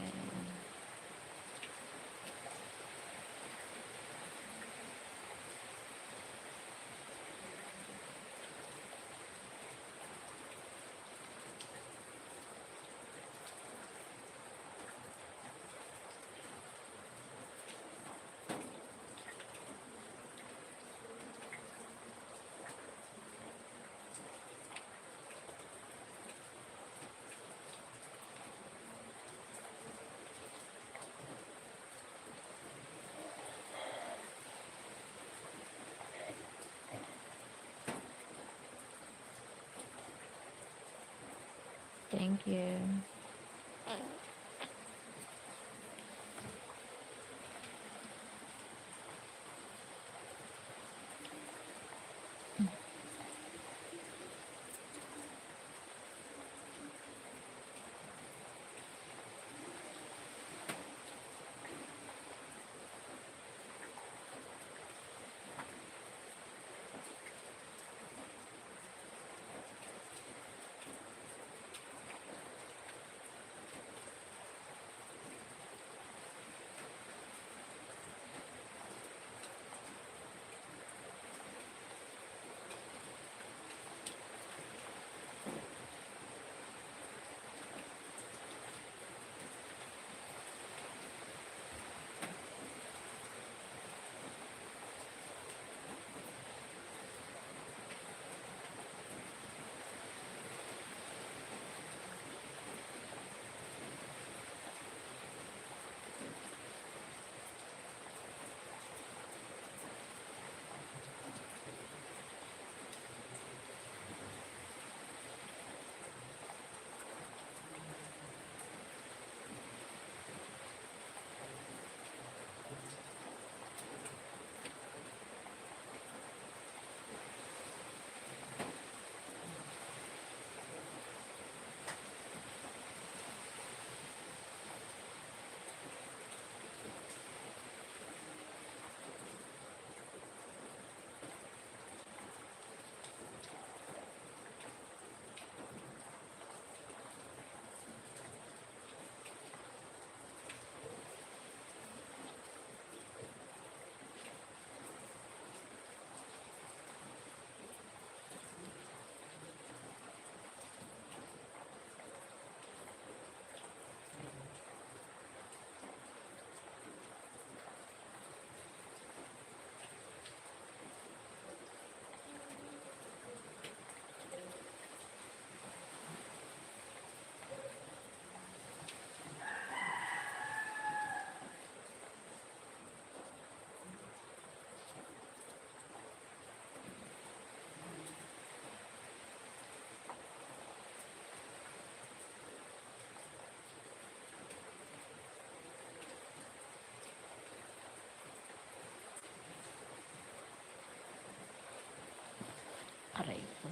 Thank you. Aray ko.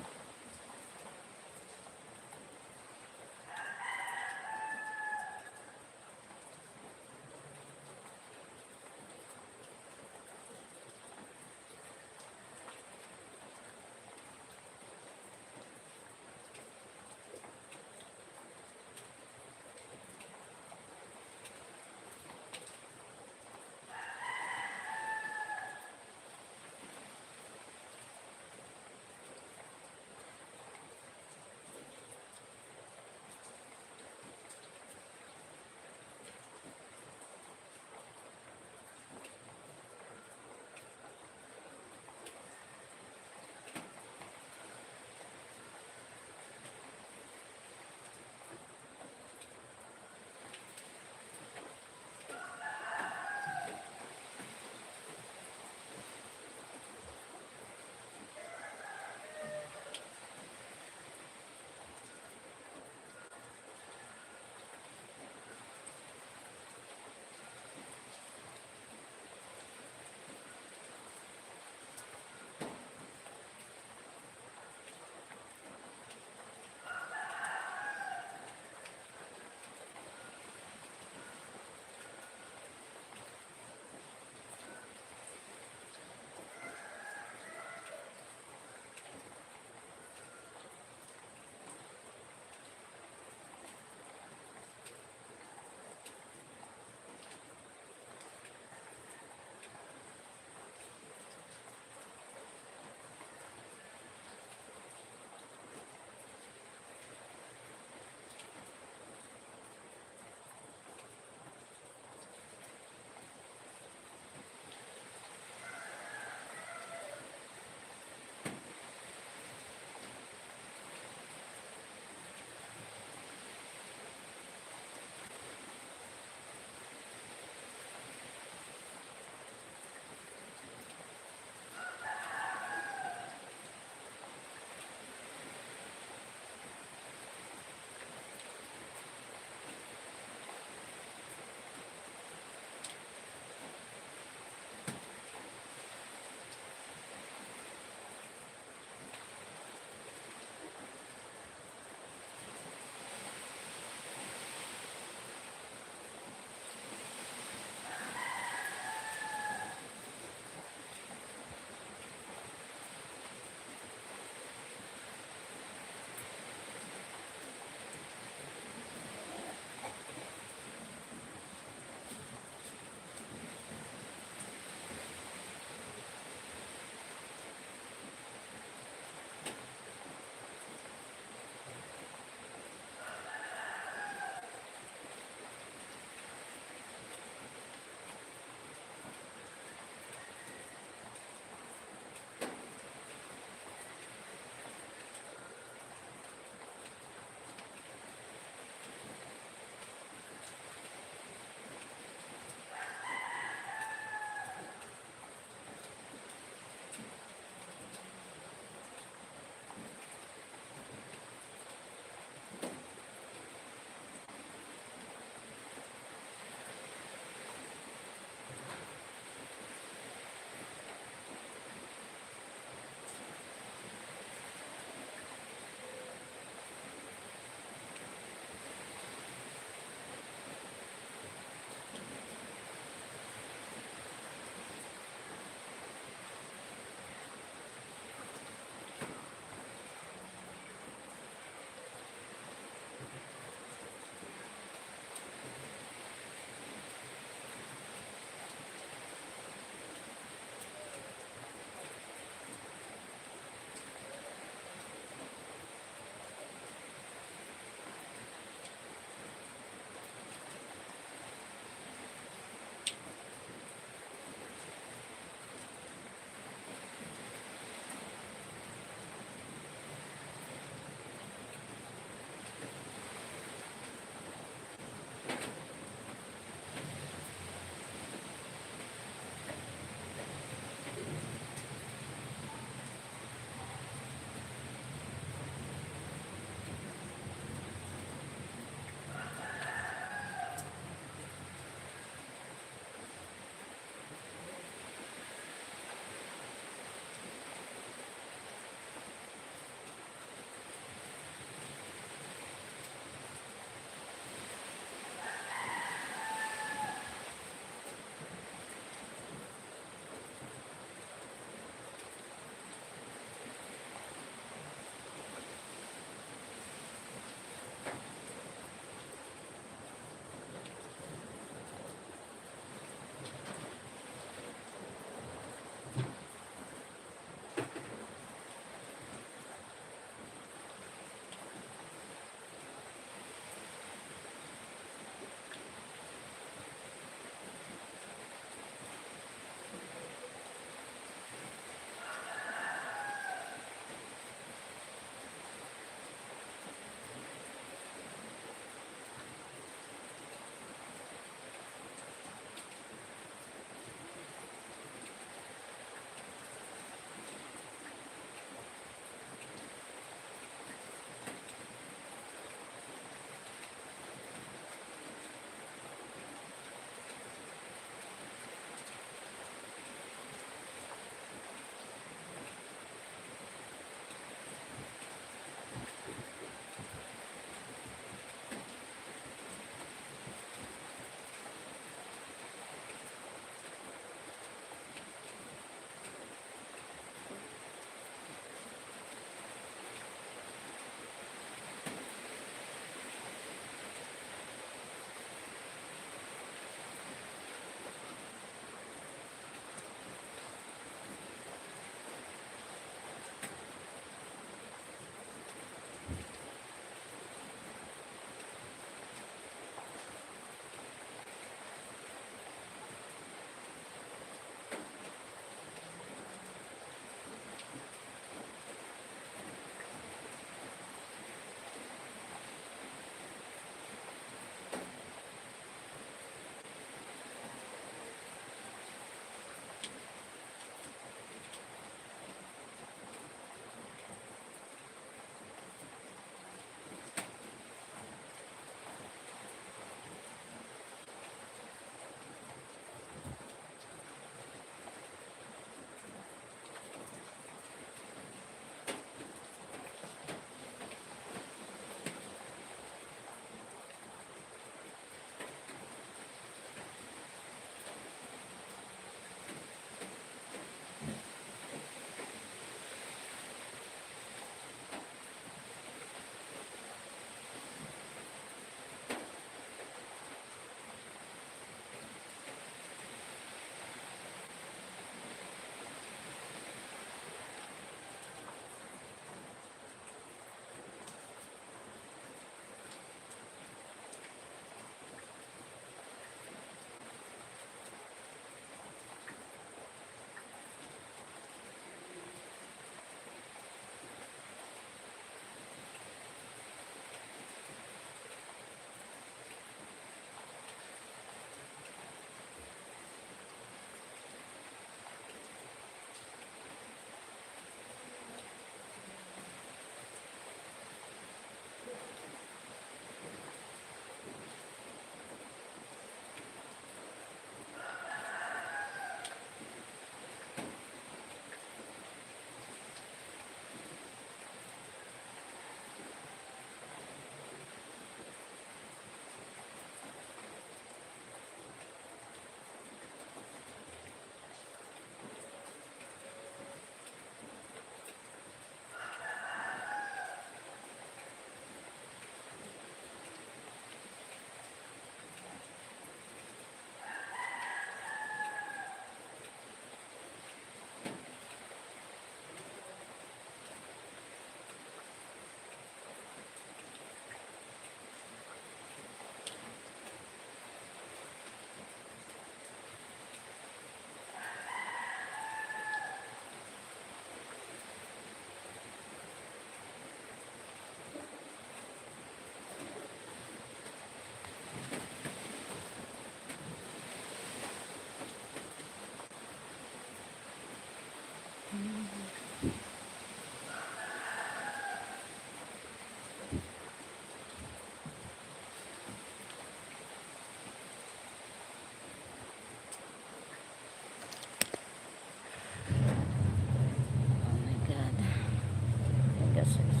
guess it's,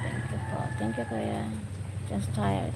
thank you po. Thank you, kuya. Just tired.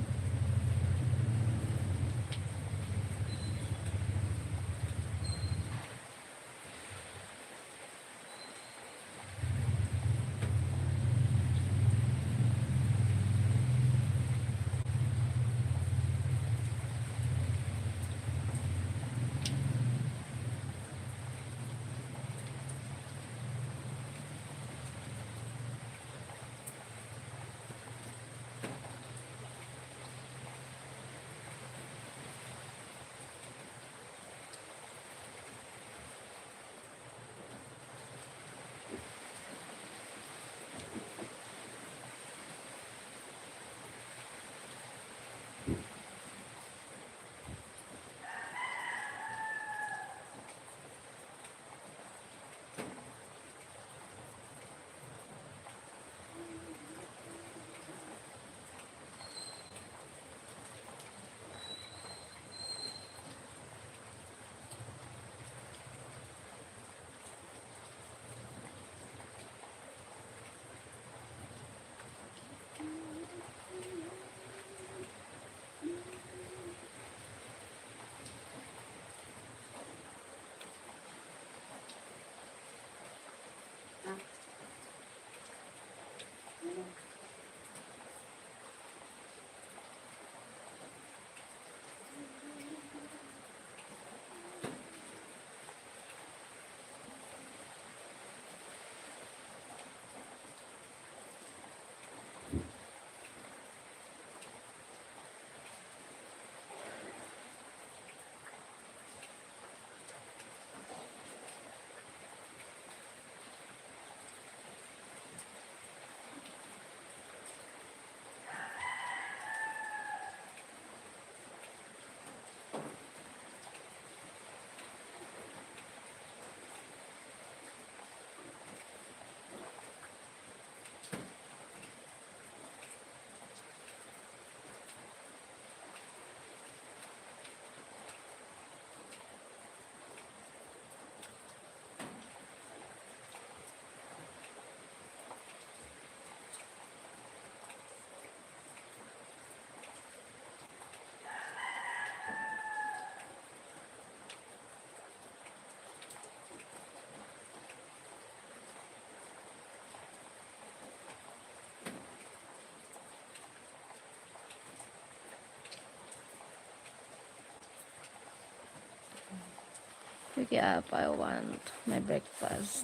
Wake up, I want my breakfast.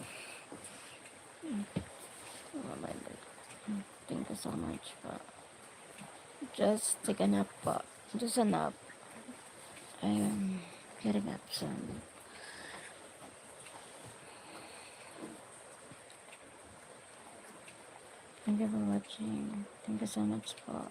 Oh, my breakfast. Thank you so much po. Just take a nap po. Just a nap. I am getting up soon. Thank you for watching. Thank you so much po.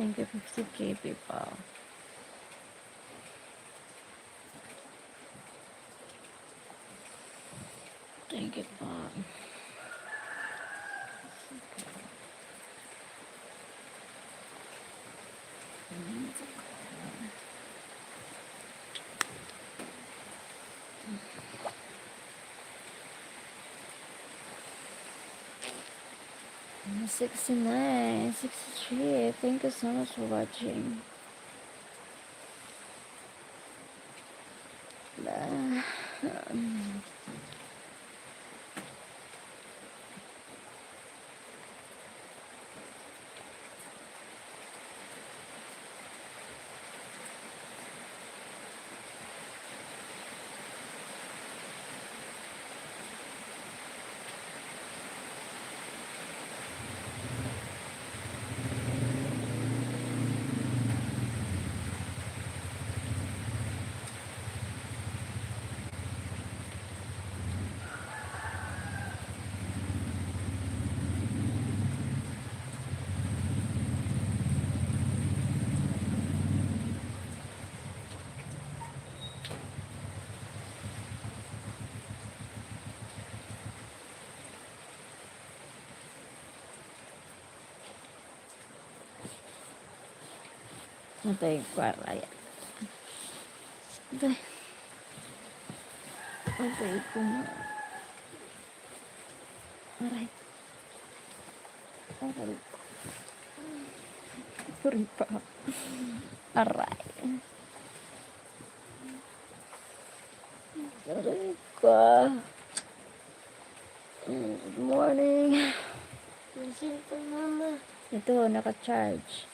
Thank you, 50K people. Thank you po. 69, 63. Thank you so much for watching. Natay ko ay. Natay ko na. Aray. Aray. Aray pa. Aray. Aray ka. Good morning. Nasaan pa, mama? Ito, naka-charge.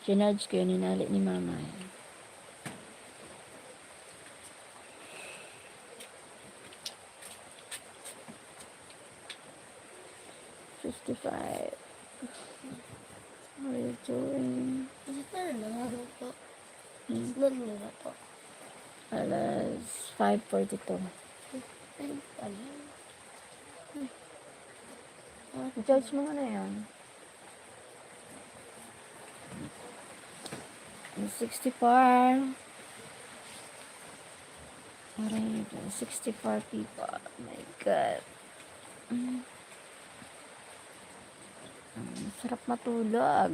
Sinarge ko yun, ninali ni mama. 55. What are you doing? Alas 5:42. Ay, pala. Judge mo na yan. 64. Alright, 64 people. Oh my God. Sarap matulog.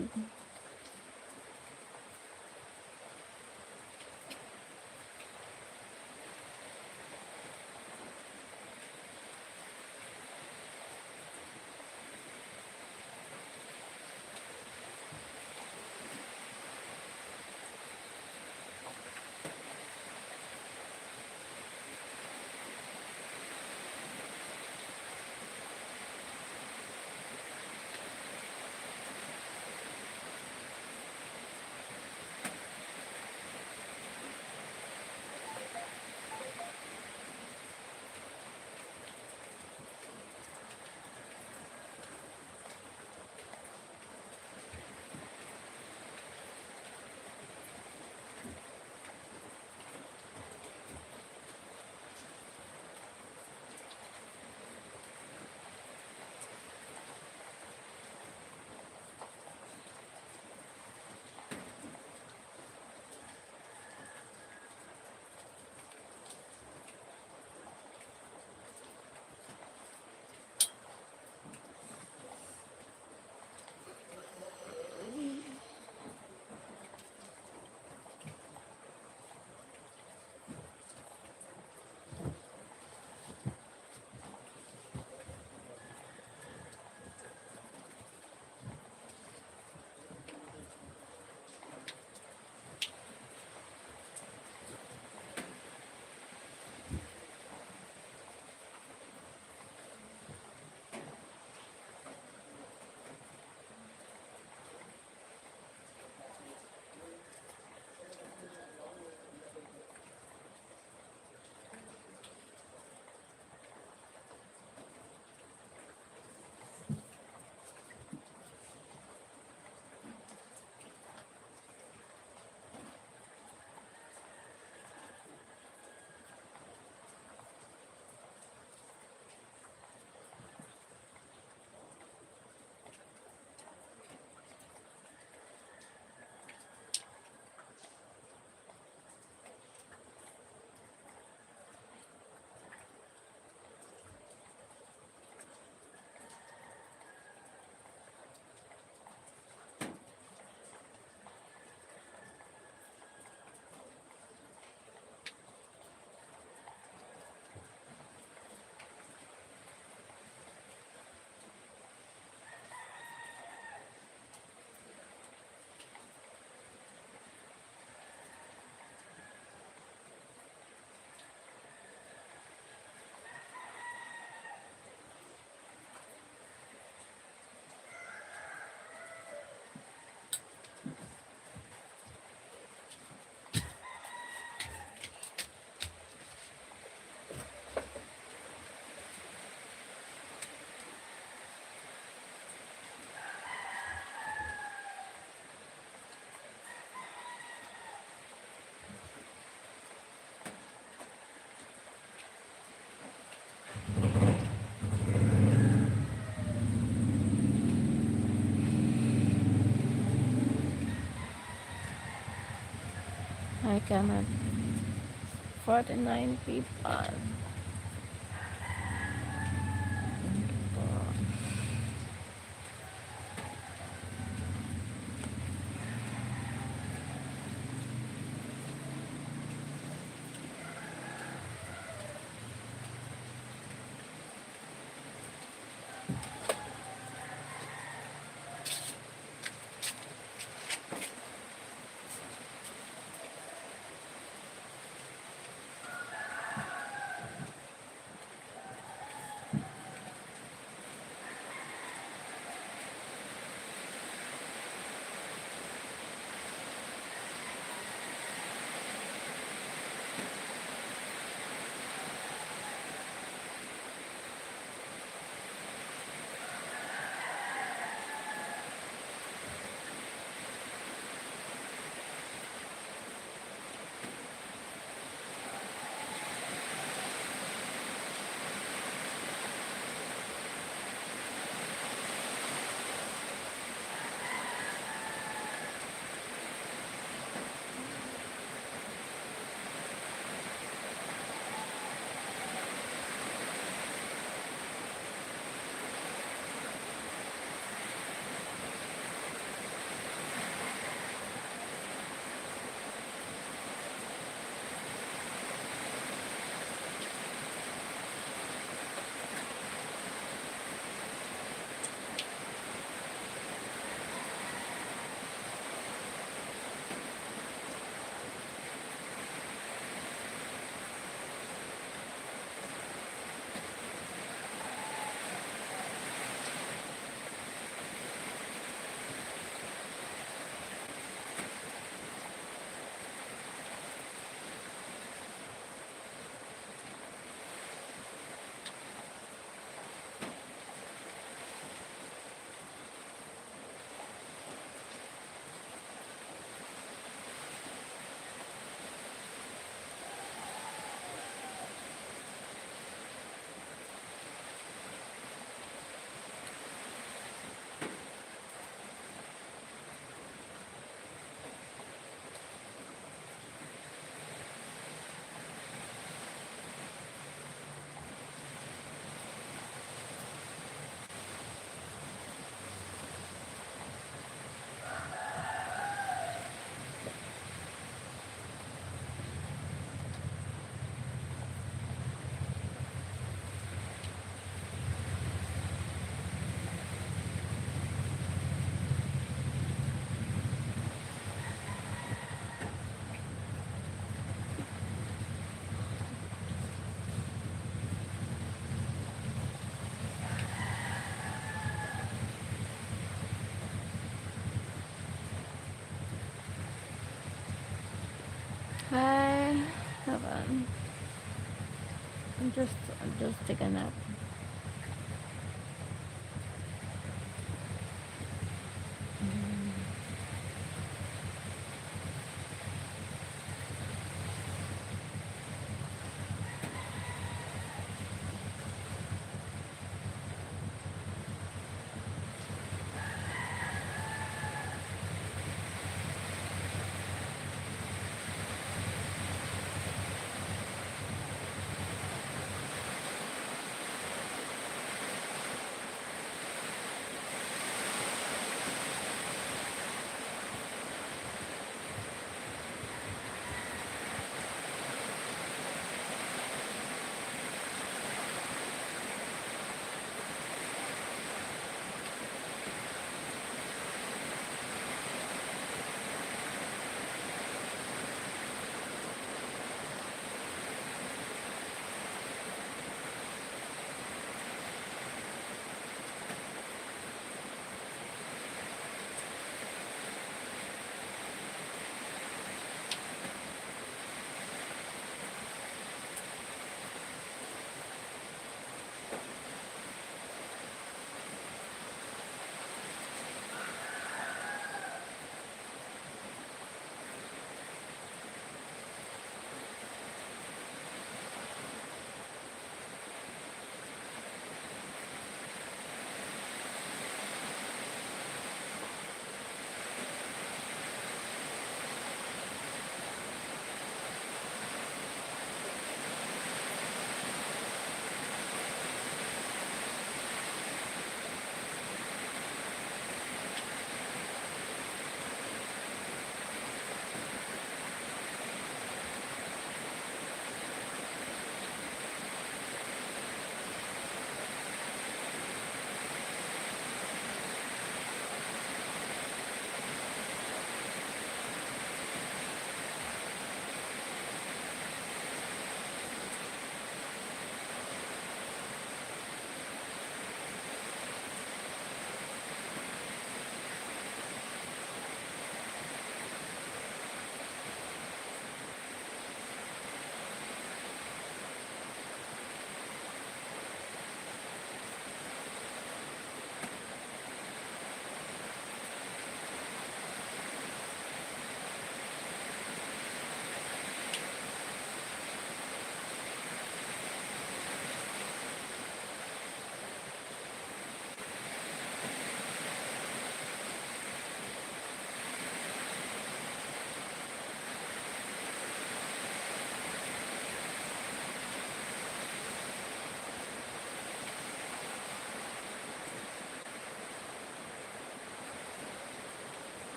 I cannot. 49 people. Hi. Hold on. I'm just taking a nap.